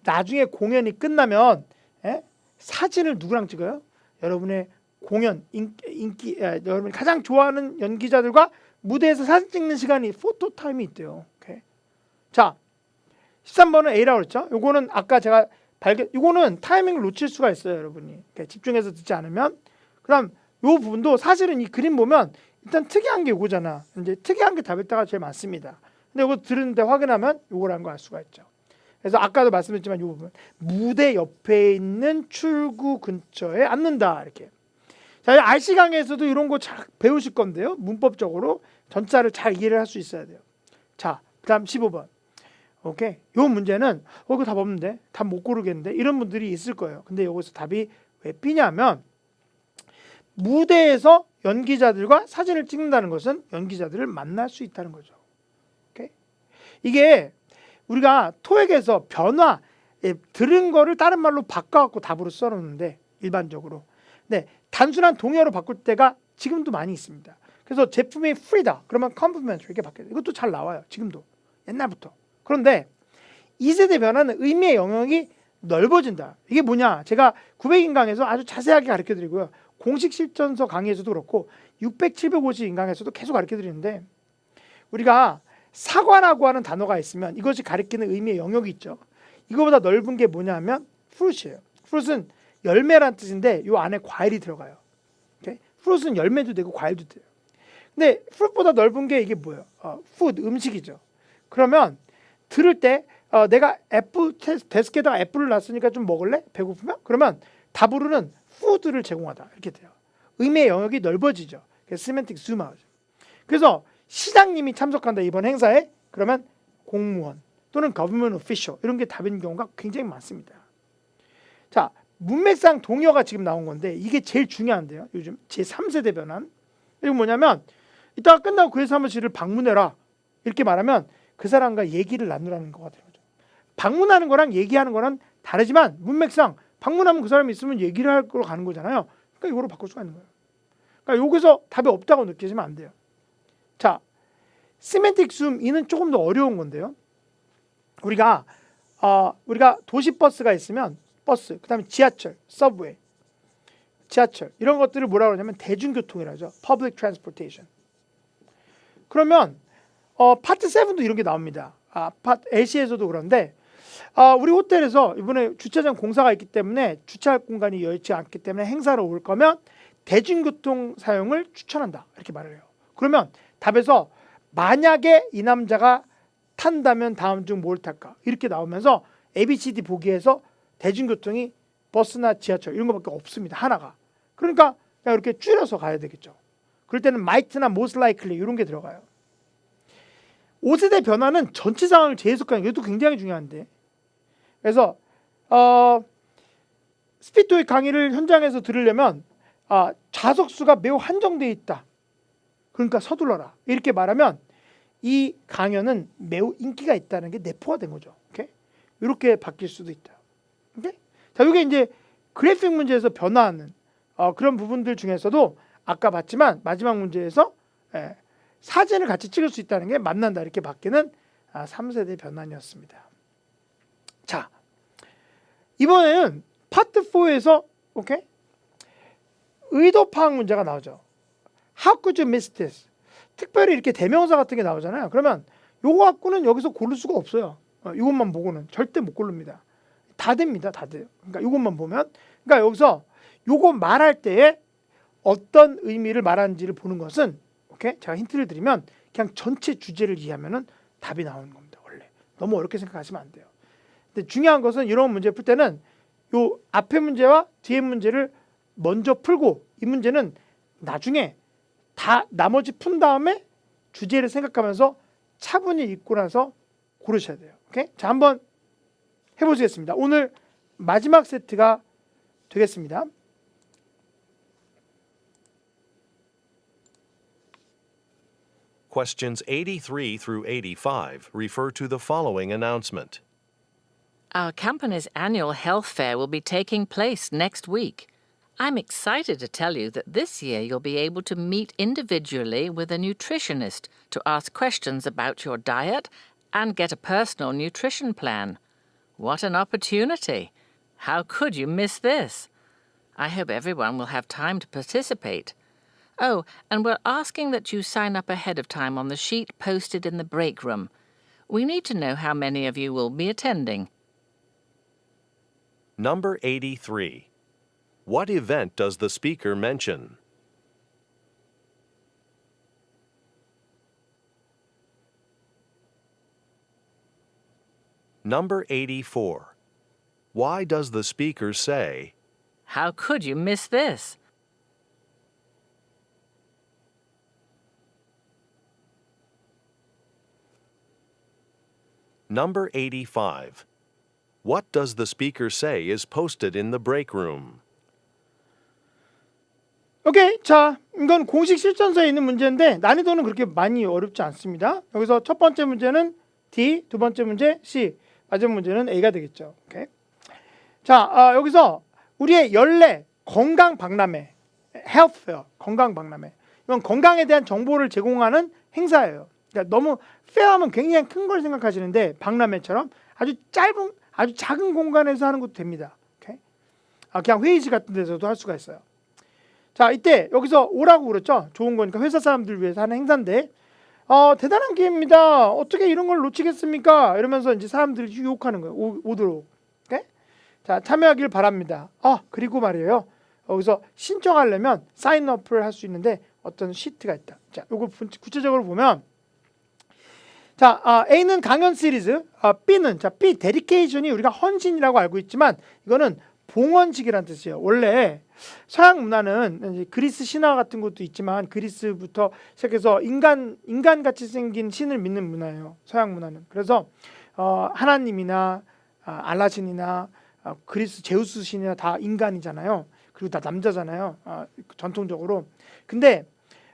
S1: 나중에 공연이 끝나면 사진을 누구랑 찍어요? 여러분의 공연 여러분이 가장 좋아하는 연기자들과 무대에서 사진 찍는 시간이 포토 타임이 있대요. 오케이. 자, 13번은 A라고 그랬죠? 요거는 아까 제가 요거는 타이밍을 놓칠 수가 있어요, 여러분이. 집중해서 듣지 않으면. 그럼 요 부분도 사실은 이 그림 보면 일단 특이한 게 요거잖아. 이제 특이한 게 답일다가 제일 많습니다. 근데 요거 들은데 확인하면 요거라는 거 알 수가 있죠. 그래서 아까도 말씀드렸지만 이 부분 무대 옆에 있는 출구 근처에 앉는다 이렇게. 자, RC 강의에서도 이런 거 잘 배우실 건데요. 문법적으로 전자를 잘 이해를 할 수 있어야 돼요. 자, 그다음 15번. 오케이. 요 문제는 이거 답 없는데 답 못 고르겠는데 이런 분들이 있을 거예요. 근데 여기서 답이 왜 B냐면 무대에서 연기자들과 사진을 찍는다는 것은 연기자들을 만날 수 있다는 거죠. 오케이. 이게 우리가 토익에서 변화, 들은 거를 다른 말로 바꿔갖고 답으로 써놓는데 일반적으로. 네, 단순한 동의어로 바꿀 때가 지금도 많이 있습니다. 그래서 제품이 free다. 그러면 complimentary 이렇게 바뀌어요. 이것도 잘 나와요. 지금도. 옛날부터. 그런데 2세대 변화는 의미의 영역이 넓어진다. 이게 뭐냐? 제가 900인 강에서 아주 자세하게 가르쳐드리고요. 공식 실전서 강의에서도 그렇고 600, 750인 강에서도 계속 가르쳐드리는데 우리가 사과라고 하는 단어가 있으면 이것이 가리키는 의미의 영역이 있죠. 이거보다 넓은 게 뭐냐면 fruit이에요. fruit은 열매란 뜻인데 이 안에 과일이 들어가요. 오케이? fruit은 열매도 되고 과일도 돼요. 근데 fruit보다 넓은 게 이게 뭐예요? food, 음식이죠. 그러면 들을 때 내가 애플 데스크에다가 애플을 놨으니까 좀 먹을래? 배고프면? 그러면 답으로는 food를 제공하다 이렇게 돼요. 의미의 영역이 넓어지죠. 그래서 semantic zoom out이죠. 그래서 시장님이 참석한다 이번 행사에 그러면 공무원 또는 government official 이런 게 답인 경우가 굉장히 많습니다. 자, 문맥상 동의어가 지금 나온 건데 이게 제일 중요한데요. 요즘 제3세대 변환. 이거 뭐냐면 이따가 끝나고 그 사무실을 방문해라 이렇게 말하면 그 사람과 얘기를 나누라는 거가 되는 거죠. 방문하는 거랑 얘기하는 거랑 다르지만 문맥상 방문하면 그 사람이 있으면 얘기를 할 거로 가는 거잖아요. 그러니까 이거로 바꿀 수가 있는 거예요. 그러니까 여기서 답이 없다고 느끼시면 안 돼요. 자, semantic zoom 이는 조금 더 어려운 건데요. 우리가 도시버스가 있으면 버스, 그다음에 지하철, 서브웨이, 지하철 이런 것들을 뭐라고 하냐면 대중교통이라죠. public transportation. 그러면 파트 7도 이런 게 나옵니다. 파트 LC에서도 그런데 우리 호텔에서 이번에 주차장 공사가 있기 때문에 주차할 공간이 여의치 않기 때문에 행사로 올 거면 대중교통 사용을 추천한다. 이렇게 말을 해요. 그러면 답에서 만약에 이 남자가 탄다면 다음 중 뭘 탈까? 이렇게 나오면서 ABCD 보기에서 대중교통이 버스나 지하철 이런 것밖에 없습니다. 하나가. 그러니까 그냥 이렇게 줄여서 가야 되겠죠. 그럴 때는 might나 most likely 이런 게 들어가요. 5세대 변화는 전체 상황을 재해석하는 게 이것도 굉장히 중요한데. 그래서 스피드웨이 강의를 현장에서 들으려면 좌석수가 매우 한정되어 있다. 그러니까 서둘러라. 이렇게 말하면 이 강연은 매우 인기가 있다는 게 내포가 된 거죠. 오케이? 이렇게 바뀔 수도 있다. 오케이? 자, 이게 이제 그래픽 문제에서 변화하는 그런 부분들 중에서도 아까 봤지만 마지막 문제에서 사진을 같이 찍을 수 있다는 게 만난다. 이렇게 바뀌는 3세대 변환이었습니다. 자, 이번에는 파트 4에서 오케이? 의도 파악 문제가 나오죠. How could you miss this? 특별히 이렇게 대명사 같은 게 나오잖아요. 그러면 요거 갖고는 여기서 고를 수가 없어요. 이것만 보고는 절대 못 고릅니다. 다 됩니다. 다 돼요. 그러니까 이것만 보면 그러니까 여기서 요거 말할 때에 어떤 의미를 말하는지를 보는 것은 오케이? 제가 힌트를 드리면 그냥 전체 주제를 이해하면은 답이 나오는 겁니다. 원래. 너무 어렵게 생각하시면 안 돼요. 근데 중요한 것은 이런 문제 풀 때는 요 앞에 문제와 뒤에 문제를 먼저 풀고 이 문제는 나중에 다 나머지 푼 다음에 주제를 생각하면서 차분히 읽고 나서 고르셔야 돼요. 오케이? 자, 한번 해보시겠습니다. 오늘 마지막 세트가 되겠습니다.
S3: Questions 83 through 85 refer to the following announcement.
S14: Our company's annual health fair will be taking place next week. I'm excited to tell you that this year you'll be able to meet individually with a nutritionist to ask questions about your diet and get a personal nutrition plan. What an opportunity! How could you miss this? I hope everyone will have time to participate. Oh, and we're asking that you sign up ahead of time on the sheet posted in the break room. We need to know how many of you will be attending.
S3: Number 83. What event does the speaker mention? Number 84. Why does the speaker say,
S14: How could you miss this?
S3: Number 85. What does the speaker say is posted in the break room?
S1: 오케이. 자, 이건 공식 실전서에 있는 문제인데 난이도는 그렇게 많이 어렵지 않습니다. 여기서 첫 번째 문제는 D, 두 번째 문제 C, 마지막 문제는 A가 되겠죠. 오케이. 자, 여기서 우리의 연례 건강 박람회, health fair, 건강 박람회. 이건 건강에 대한 정보를 제공하는 행사예요. 그러니까 너무 fair하면 굉장히 큰 걸 생각하시는데 박람회처럼 아주 짧은, 아주 작은 공간에서 하는 것도 됩니다. 오케이. 그냥 회의실 같은 데서도 할 수가 있어요. 자, 이때 여기서 오라고 그랬죠. 좋은 거니까 회사 사람들 위해서 하는 행사인데 대단한 기회입니다. 어떻게 이런 걸 놓치겠습니까? 이러면서 이제 사람들이 유혹하는 거예요. 오도록. 오케이? 자, 참여하길 바랍니다. 그리고 말이에요. 여기서 신청하려면 사인업을 할 수 있는데 어떤 시트가 있다. 자, 요거 구체적으로 보면 자, A는 강연 시리즈, B는 B 데디케이션이 우리가 헌신이라고 알고 있지만 이거는 봉헌식이라는 뜻이에요. 원래 서양 문화는 이제 그리스 신화 같은 것도 있지만 그리스부터 시작해서 인간같이 생긴 신을 믿는 문화예요. 서양 문화는. 그래서 하나님이나 알라신이나 그리스 제우스 신이나 다 인간이잖아요. 그리고 다 남자잖아요. 전통적으로. 근데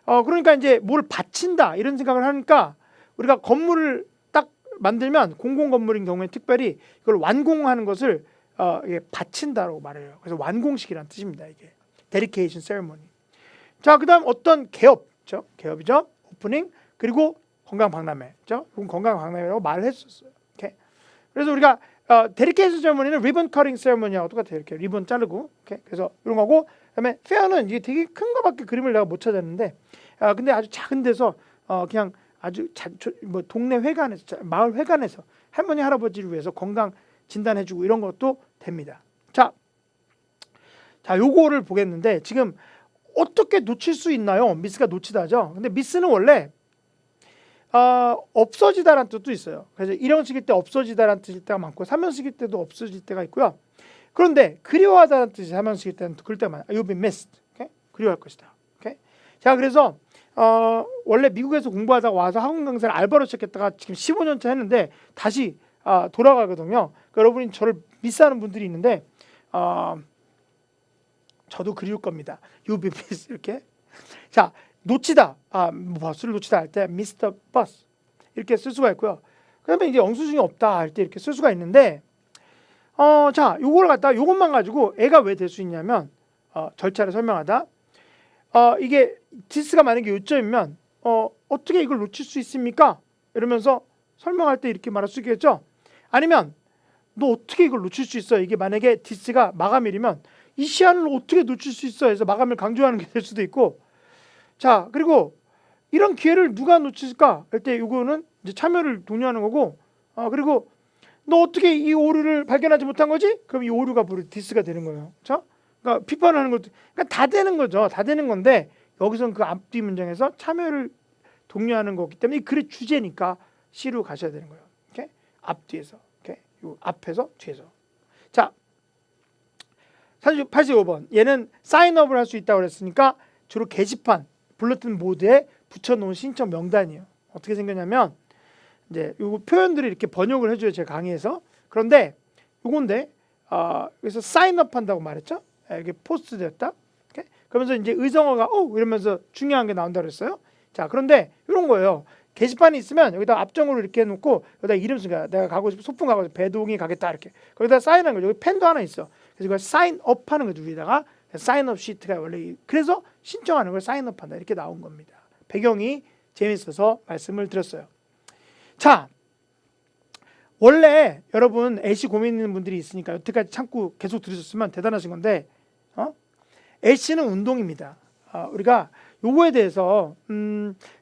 S1: 그러니까 이제 뭘 바친다 이런 생각을 하니까 우리가 건물을 딱 만들면 공공 건물인 경우에 특별히 이걸 완공하는 것을 이게 바친다라고 말해요. 그래서 완공식이라는 뜻입니다. 이게 데디케이션 세리머니. 자, 그다음 어떤 개업죠? 개업이죠. 오프닝 그리고 건강 박람회죠. 이건 건강 박람회라고 말을 했었어요. 오케이. 그래서 우리가 데디케이션 세리머니는 리본 커팅 세리머니하고 똑같아요. 이렇게 리본 자르고. 오케이. 그래서 이런 거고 그다음에 페어는 이게 되게 큰 거밖에 그림을 내가 못 찾았는데 근데 아주 작은 데서 그냥 아주 뭐 동네 회관에서 마을 회관에서 할머니 할아버지를 위해서 건강 진단해주고 이런 것도 됩니다. 자, 요거를 보겠는데 지금 어떻게 놓칠 수 있나요? 미스가 놓치다죠. 근데 미스는 원래 없어지다라는 뜻도 있어요. 그래서 1형식일 때 없어지다라는 뜻일 때가 많고 3형식일 때도 없어질 때가 있고요. 그런데 그리워하다라는 뜻이 3형식일 때는 그럴 때가 많아요. You've been missed. Okay? 그리워할 것이다. Okay? 자, 그래서 원래 미국에서 공부하다가 와서 학원 강사를 알바로 시작했다가 지금 15년째 했는데 다시 돌아가거든요. 그러니까 여러분이 저를 미스하는 분들이 있는데 저도 그리울 겁니다. You've been missed 이렇게. 자, 놓치다, 버스를 놓치다 할 때 Mr. Bus 이렇게 쓸 수가 있고요. 그다음에 이제 영수증이 없다 할 때 이렇게 쓸 수가 있는데, 자, 요걸 갖다 요것만 가지고 애가 왜 될 수 있냐면 절차를 설명하다. 이게 디스가 만약에 요점이면 어떻게 이걸 놓칠 수 있습니까? 이러면서 설명할 때 이렇게 말할 수 있겠죠. 아니면 너 어떻게 이걸 놓칠 수 있어? 이게 만약에 디스가 마감일이면 이 시한을 어떻게 놓칠 수 있어? 해서 마감을 강조하는 게 될 수도 있고. 자, 그리고 이런 기회를 누가 놓칠까? 할 때 이거는 이제 참여를 독려하는 거고, 그리고 너 어떻게 이 오류를 발견하지 못한 거지? 그럼 이 오류가 바로 디스가 되는 거예요. 그렇죠? 그러니까 비판하는 것도, 그러니까 다 되는 거죠. 다 되는 건데 여기서는 그 앞뒤 문장에서 참여를 독려하는 거기 때문에 이 글의 주제니까 C로 가셔야 되는 거예요. 이렇게 앞뒤에서, 이렇게 요 앞에서 뒤에서. 자, 85번. 얘는 사인업을 할 수 있다고 그랬으니까 주로 게시판 블루튼 보드에 붙여놓은 신청 명단이에요. 어떻게 생겼냐면 이제 요 표현들을 이렇게 번역을 해줘요. 제가 강의에서. 그런데 요건데 그래서 사인업 한다고 말했죠. 이게 포스트 됐다. 이렇게. 그러면서 이제 의성어가 이러면서 중요한 게 나온다 그랬어요. 자, 그런데 이런 거예요. 게시판이 있으면 여기다 앞정으로 이렇게 해놓고 여기다 이름 쓰니까 내가 가고 싶어 소풍 가고 싶어 배동이 가겠다 이렇게 거기다 사인하는 거죠. 여기 펜도 하나 있어. 그래서 이걸 사인업 하는 거죠. 위에다가 사인업 시트가 원래 그래서 신청하는 걸 사인업 한다 이렇게 나온 겁니다. 배경이 재밌어서 말씀을 드렸어요. 자, 원래 여러분 애시 고민 있는 분들이 있으니까 여태까지 참고 계속 들으셨으면 대단하신 건데 애시는 운동입니다. 우리가 요거에 대해서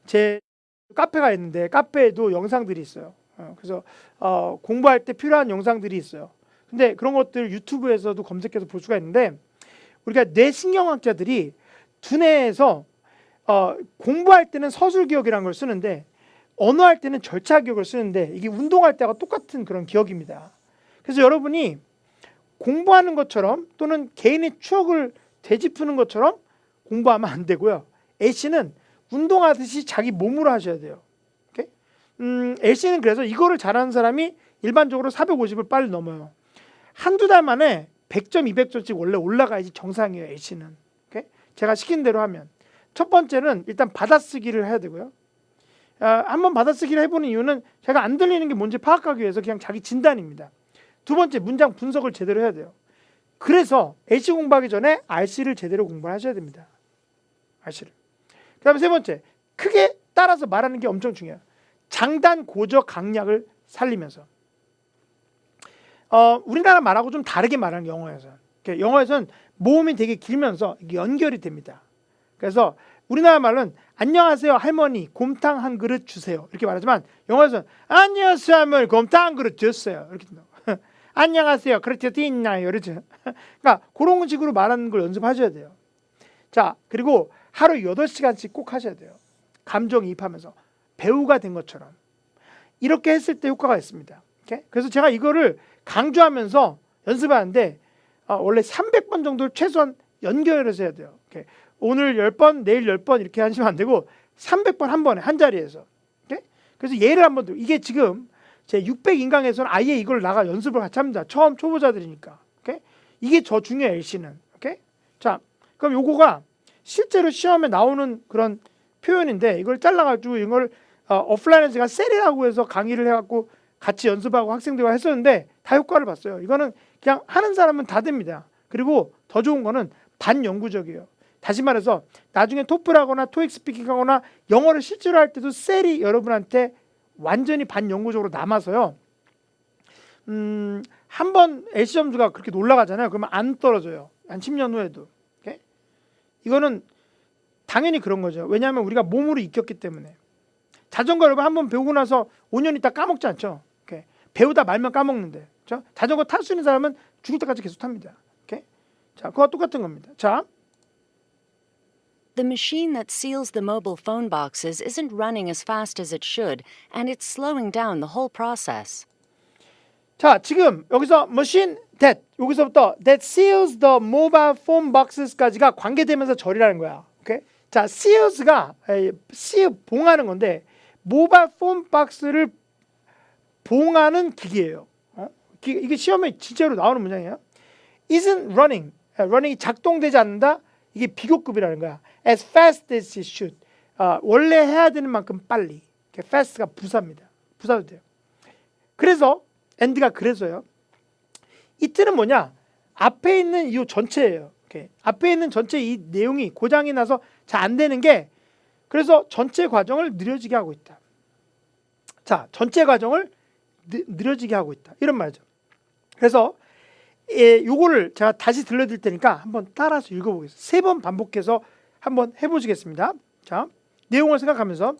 S1: 제 카페가 있는데 카페에도 영상들이 있어요. 그래서 공부할 때 필요한 영상들이 있어요. 근데 그런 것들 유튜브에서도 검색해서 볼 수가 있는데 우리가 뇌신경학자들이 두뇌에서 공부할 때는 서술 기억이라는 걸 쓰는데 언어할 때는 절차 기억을 쓰는데 이게 운동할 때가 똑같은 그런 기억입니다. 그래서 여러분이 공부하는 것처럼 또는 개인의 추억을 되짚는 것처럼 공부하면 안 되고요. A씨는 운동하듯이 자기 몸으로 하셔야 돼요. A씨는 그래서 이거를 잘하는 사람이 일반적으로 450을 빨리 넘어요. 한두 달 만에 100점, 200점씩 원래 올라가야지 정상이에요. A씨는. 제가 시킨 대로 하면. 첫 번째는 일단 받아쓰기를 해야 되고요. 한번 받아쓰기를 해보는 이유는 제가 안 들리는 게 뭔지 파악하기 위해서 그냥 자기 진단입니다. 두 번째, 문장 분석을 제대로 해야 돼요. 그래서 A씨 공부하기 전에 RC를 제대로 공부를 하셔야 됩니다. RC를. 그 다음에 세 번째, 크게 따라서 말하는 게 엄청 중요해요. 장단, 고저, 강약을 살리면서. 우리나라 말하고 좀 다르게 말하는 영어에서는. 영어에서는 모음이 되게 길면서 연결이 됩니다. 그래서 우리나라 말은 안녕하세요 할머니 곰탕 한 그릇 주세요 이렇게 말하지만 영어에서는 안녕하세요 할머니 곰탕 한 그릇 주세요 이렇게 안녕하세요 그렇게 있나요 이러죠. 그러니까 그런 식으로 말하는 걸 연습하셔야 돼요. 자, 그리고 하루 8시간씩 꼭 하셔야 돼요. 감정이입하면서 배우가 된 것처럼 이렇게 했을 때 효과가 있습니다. 그래서 제가 이거를 강조하면서 연습하는데 원래 300번 정도를 최소한 연결해서 해야 돼요. 오늘 10번, 내일 10번 이렇게 하시면 안 되고 300번 한 번에 한 자리에서. 그래서 예를 한번 들어. 이게 지금 제 600인강에서는 아예 이걸 나가 연습을 같이 합니다. 처음 초보자들이니까. 이게 더 중요해요. LC는. 자, 그럼 요거가 실제로 시험에 나오는 그런 표현인데 이걸 잘라가지고 이걸 오프라인에서 제가 셀이라고 해서 강의를 해갖고 같이 연습하고 학생들과 했었는데 다 효과를 봤어요. 이거는 그냥 하는 사람은 다 됩니다. 그리고 더 좋은 거는 반영구적이에요. 다시 말해서 나중에 토플하거나 토익 스피킹하거나 영어를 실제로 할 때도 셀이 여러분한테 완전히 반영구적으로 남아서요. 한번 LC 점수가 그렇게 올라가잖아요. 그러면 안 떨어져요. 한 10년 후에도. 이거는 당연히 그런 거죠. 왜냐하면 우리가 몸으로 익혔기 때문에. 자전거 여러분 한번 배우고 나서 5년 있다 까먹지 않죠? 오케이. 배우다 말면 까먹는데. 그렇죠? 자전거 탈 수 있는 사람은 죽을 때까지 계속 탑니다. 오케이? 자, 그와 똑같은 겁니다. 자,
S13: The machine that seals the mobile phone boxes isn't running as fast as it should, and it's slowing down the whole process.
S1: 자, 지금 여기서 machine that 여기서부터 that seals the mobile phone boxes까지가 관계되면서 절이라는 거야. 오케이? 자, seals가 seal 봉하는 건데 모바일 폰 박스를 봉하는 기계예요. 이게 시험에 진짜로 나오는 문장이에요. Isn't running, running이 작동되지 않는다. 이게 비교급이라는 거야. As fast as it should. 원래 해야 되는 만큼 빨리. fast가 부사입니다. 부사도 돼요. 그래서 and가 그래서요. it는 뭐냐? 앞에 있는 이 전체예요. 앞에 있는 전체 이 내용이 고장이 나서 잘 안 되는 게 그래서 전체 과정을 느려지게 하고 있다. 자, 전체 과정을 느려지게 하고 있다. 이런 말이죠. 그래서 요거를 제가 다시 들려드릴 테니까 한번 따라서 읽어보겠습니다. 3번 반복해서 한번 해보시겠습니다. 자, 내용을 생각하면서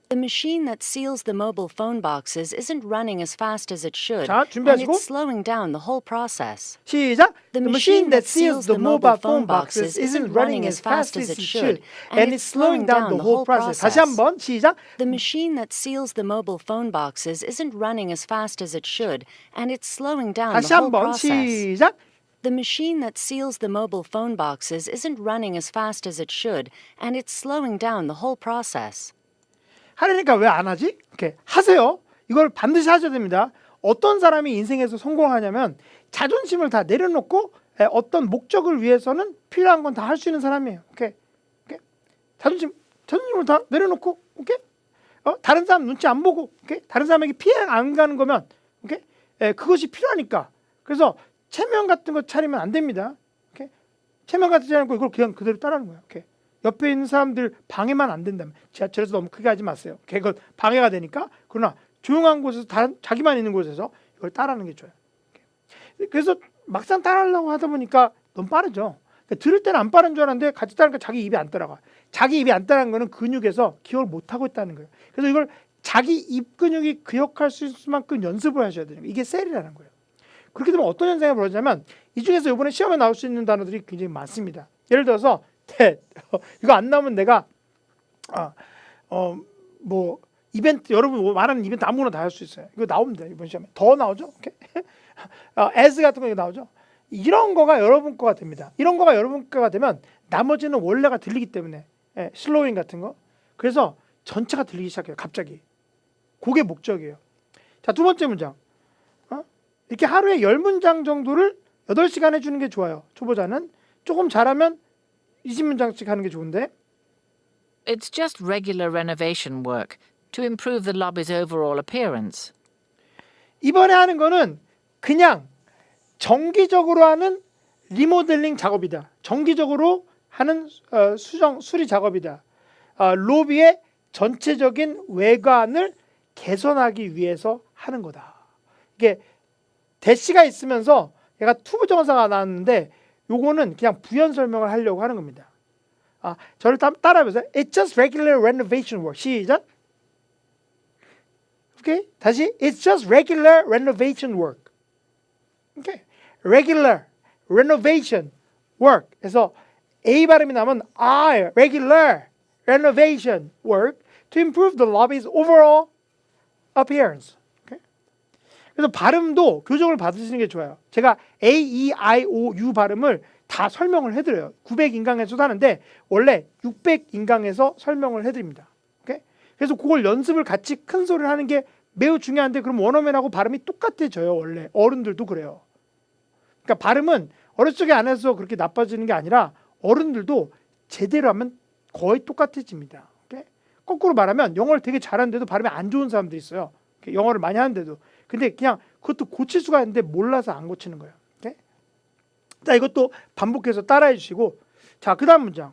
S13: The machine that seals the mobile phone boxes isn't running as fast as it should,
S1: 자,
S13: and
S1: 준비하시고
S13: it's slowing down the whole process.
S1: 시작!
S13: The machine that seals the mobile phone boxes isn't running as fast as it should, and it's slowing down the whole process.
S1: 다시 한번 시작!
S13: The machine that seals the mobile phone boxes isn't running as fast as it should, and it's slowing down
S1: 다시
S13: the whole
S1: 한번
S13: process.
S1: 시작!
S13: The machine that seals the mobile phone boxes isn't running as fast as it should, and it's slowing down the whole process.
S1: 하려니까 왜 안 하지? 이렇게 하세요. 이걸 반드시 하셔야 됩니다. 어떤 사람이 인생에서 성공하냐면 자존심을 다 내려놓고 어떤 목적을 위해서는 필요한 건 다 할 수 있는 사람이에요. 오케이? 자존심을 다 내려놓고, 오케이? 다른 사람 눈치 안 보고, 오케이? 다른 사람에게 피해 안 가는 거면, 오케이? 그것이 필요하니까. 그래서 체면 같은 거 차리면 안 됩니다. 오케이? 체면 같은 거 차리고 이걸 그냥 그대로 따라하는 거예요. 오케이? 옆에 있는 사람들 방해만 안 된다면 지하철에서 너무 크게 하지 마세요. 그걸 방해가 되니까. 그러나 조용한 곳에서 자기만 있는 곳에서 이걸 따라하는 게 좋아요. 그래서 막상 따라하려고 하다 보니까 너무 빠르죠. 들을 때는 안 빠른 줄 알았는데 같이 따르니까 자기 입이 안 따라가. 자기 입이 안 따라가는 거는 근육에서 기억을 못 하고 있다는 거예요. 그래서 이걸 자기 입 근육이 기억할 수 있을 만큼 연습을 하셔야 되는 거예요. 이게 셀이라는 거예요. 그렇게 되면 어떤 현상이 벌어지냐면 이 중에서 이번에 시험에 나올 수 있는 단어들이 굉장히 많습니다. 예를 들어서 이거 안 나오면 내가 뭐 이벤트 여러분 말하는 이벤트 아무거나 다 할 수 있어요. 이거 나오면 돼요. 이번 시험에 더 나오죠. 오케이? as 같은 거 나오죠. 이런 거가 여러분 거가 됩니다. 이런 거가 여러분 거가 되면 나머지는 원래가 들리기 때문에 슬로잉 같은 거. 그래서 전체가 들리기 시작해요. 갑자기. 그게 목적이에요. 자, 두 번째 문장. 이렇게 하루에 10문장 정도를 8시간 해주는 게 좋아요. 초보자는. 조금 잘하면 20문장씩 하는 게 좋은데.
S14: It's just regular renovation work to improve the lobby's overall appearance.
S1: 이번에 하는 거는 그냥 정기적으로 하는 리모델링 작업이다. 정기적으로 하는 수리 작업이다. 로비의 전체적인 외관을 개선하기 위해서 하는 거다. 이게 대시가 있으면서 얘가 투부정사가 나왔는데 요거는 그냥 부연 설명을 하려고 하는 겁니다. 저를 따라해보세요. It's just regular renovation work. 시작. 오케이. 다시. It's just regular renovation work. 오케이. Regular renovation work. 그래서 A 발음이 나면 I regular renovation work to improve the lobby's overall appearance. 그래서 발음도 교정을 받으시는 게 좋아요. 제가 A, E, I, O, U 발음을 다 설명을 해드려요. 900인강에서도 하는데 원래 600인강에서 설명을 해드립니다. 오케이? 그래서 그걸 연습을 같이 큰 소리를 하는 게 매우 중요한데 그럼 원어민하고 발음이 똑같아져요. 원래 어른들도 그래요. 그러니까 발음은 어렸을 적에 안 해서 그렇게 나빠지는 게 아니라 어른들도 제대로 하면 거의 똑같아집니다. 오케이? 거꾸로 말하면 영어를 되게 잘하는데도 발음이 안 좋은 사람들이 있어요. 영어를 많이 하는데도. 근데 그냥 그것도 고칠 수가 있는데 몰라서 안 고치는 거예요. 오케이? 자, 이것도 반복해서 따라해 주시고. 자, 그 다음 문장.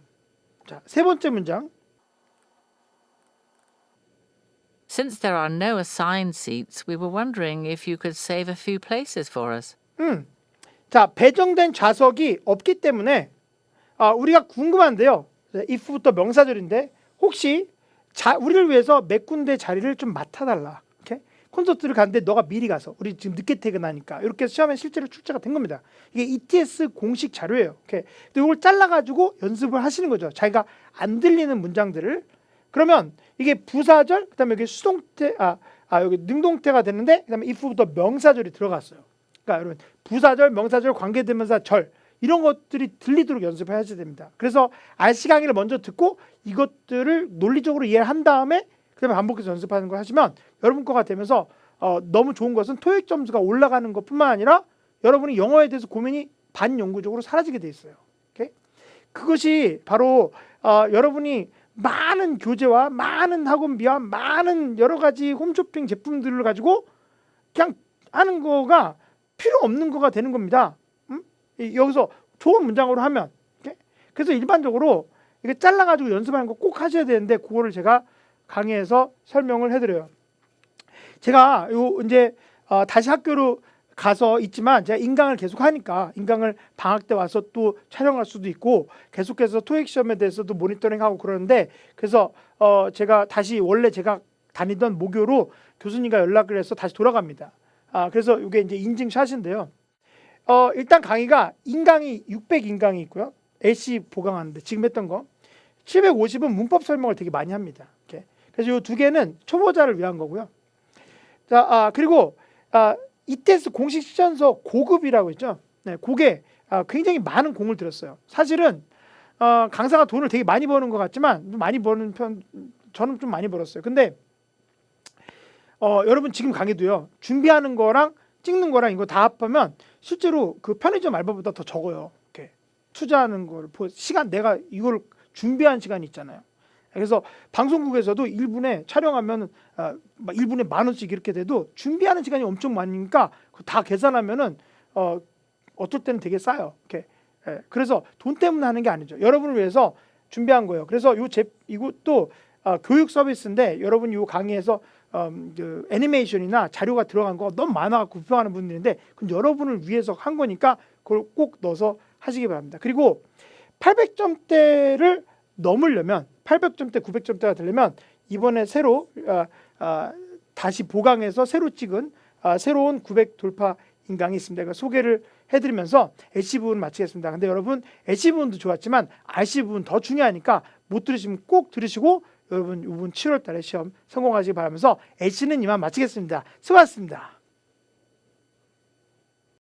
S1: 자, 세 번째 문장.
S14: Since there are no assigned seats, we were wondering if you could save a few places for us.
S1: 자, 배정된 좌석이 없기 때문에 우리가 궁금한데요. if부터 명사절인데 혹시 우리를 위해서 몇 군데 자리를 좀 맡아달라. 이렇게 콘서트를 가는데 너가 미리 가서 우리 지금 늦게 퇴근하니까 이렇게 해서 시험에 실제로 출제가 된 겁니다. 이게 ETS 공식 자료예요. 이렇게 이걸 잘라가지고 연습을 하시는 거죠. 자기가 안 들리는 문장들을. 그러면 이게 부사절, 그다음에 여기 수동태, 여기 능동태가 되는데 그다음에 if부터 명사절이 들어갔어요. 그러니까 여러분 부사절, 명사절, 관계대명사, 절 이런 것들이 들리도록 연습해야지 됩니다. 그래서 RC 강의를 먼저 듣고 이것들을 논리적으로 이해를 한 다음에 그다음에 반복해서 연습하는 걸 하시면 여러분 거가 되면서 너무 좋은 것은 토익 점수가 올라가는 것뿐만 아니라 여러분이 영어에 대해서 고민이 반영구적으로 사라지게 돼 있어요. 오케이? 그것이 바로 여러분이 많은 교재와 많은 학원비와 많은 여러 가지 홈쇼핑 제품들을 가지고 그냥 하는 거가 필요 없는 거가 되는 겁니다. 여기서 좋은 문장으로 하면. 오케이? 그래서 일반적으로 이게 잘라가지고 연습하는 거 꼭 하셔야 되는데 그거를 제가 강의에서 설명을 해드려요. 제가 이제 다시 학교로 가서 있지만 제가 인강을 계속 하니까 인강을 방학 때 와서 또 촬영할 수도 있고 계속해서 토익 시험에 대해서도 모니터링하고 그러는데 그래서 제가 다시 원래 제가 다니던 모교로 교수님과 연락을 해서 다시 돌아갑니다. 그래서 이게 이제 인증샷인데요. 일단 강의가 인강이 600인강이 있고요. LC 보강하는데 지금 했던 거 750은 문법 설명을 되게 많이 합니다. 이렇게. 그래서 이 두 개는 초보자를 위한 거고요. 자, 그리고 ETS 공식 시전서 고급이라고 있죠. 네, 그게 굉장히 많은 공을 들였어요. 사실은 강사가 돈을 되게 많이 버는 것 같지만 좀 많이 버는 편, 저는 좀 많이 벌었어요. 근데 여러분 지금 강의도요. 준비하는 거랑 찍는 거랑 이거 다 합하면 실제로 그 편의점 알바보다 더 적어요. 이렇게 투자하는 걸 시간 내가 이걸 준비한 시간이 있잖아요. 그래서 방송국에서도 1분에 촬영하면 1분에 10,000원씩 이렇게 돼도 준비하는 시간이 엄청 많으니까 다 계산하면은 어떨 때는 되게 싸요. 이렇게. 그래서 돈 때문에 하는 게 아니죠. 여러분을 위해서 준비한 거예요. 그래서 이것도 교육 서비스인데 여러분이 이 강의에서 그 애니메이션이나 자료가 들어간 거 너무 많아갖고 불평하는 분들인데 그건 여러분을 위해서 한 거니까 그걸 꼭 넣어서 하시기 바랍니다. 그리고 800점대를 넘으려면 800점대, 900점대가 되려면 이번에 새로 다시 보강해서 새로 찍은 새로운 900 돌파 인강이 있습니다. 그러니까 소개를 해드리면서 LC 부분 마치겠습니다. 근데 여러분 LC 부분도 좋았지만 RC 부분 더 중요하니까 못 들으시면 꼭 들으시고 여러분 이번 7월 달에 시험 성공하시기 바라면서 LC는 이만 마치겠습니다. 수고하셨습니다.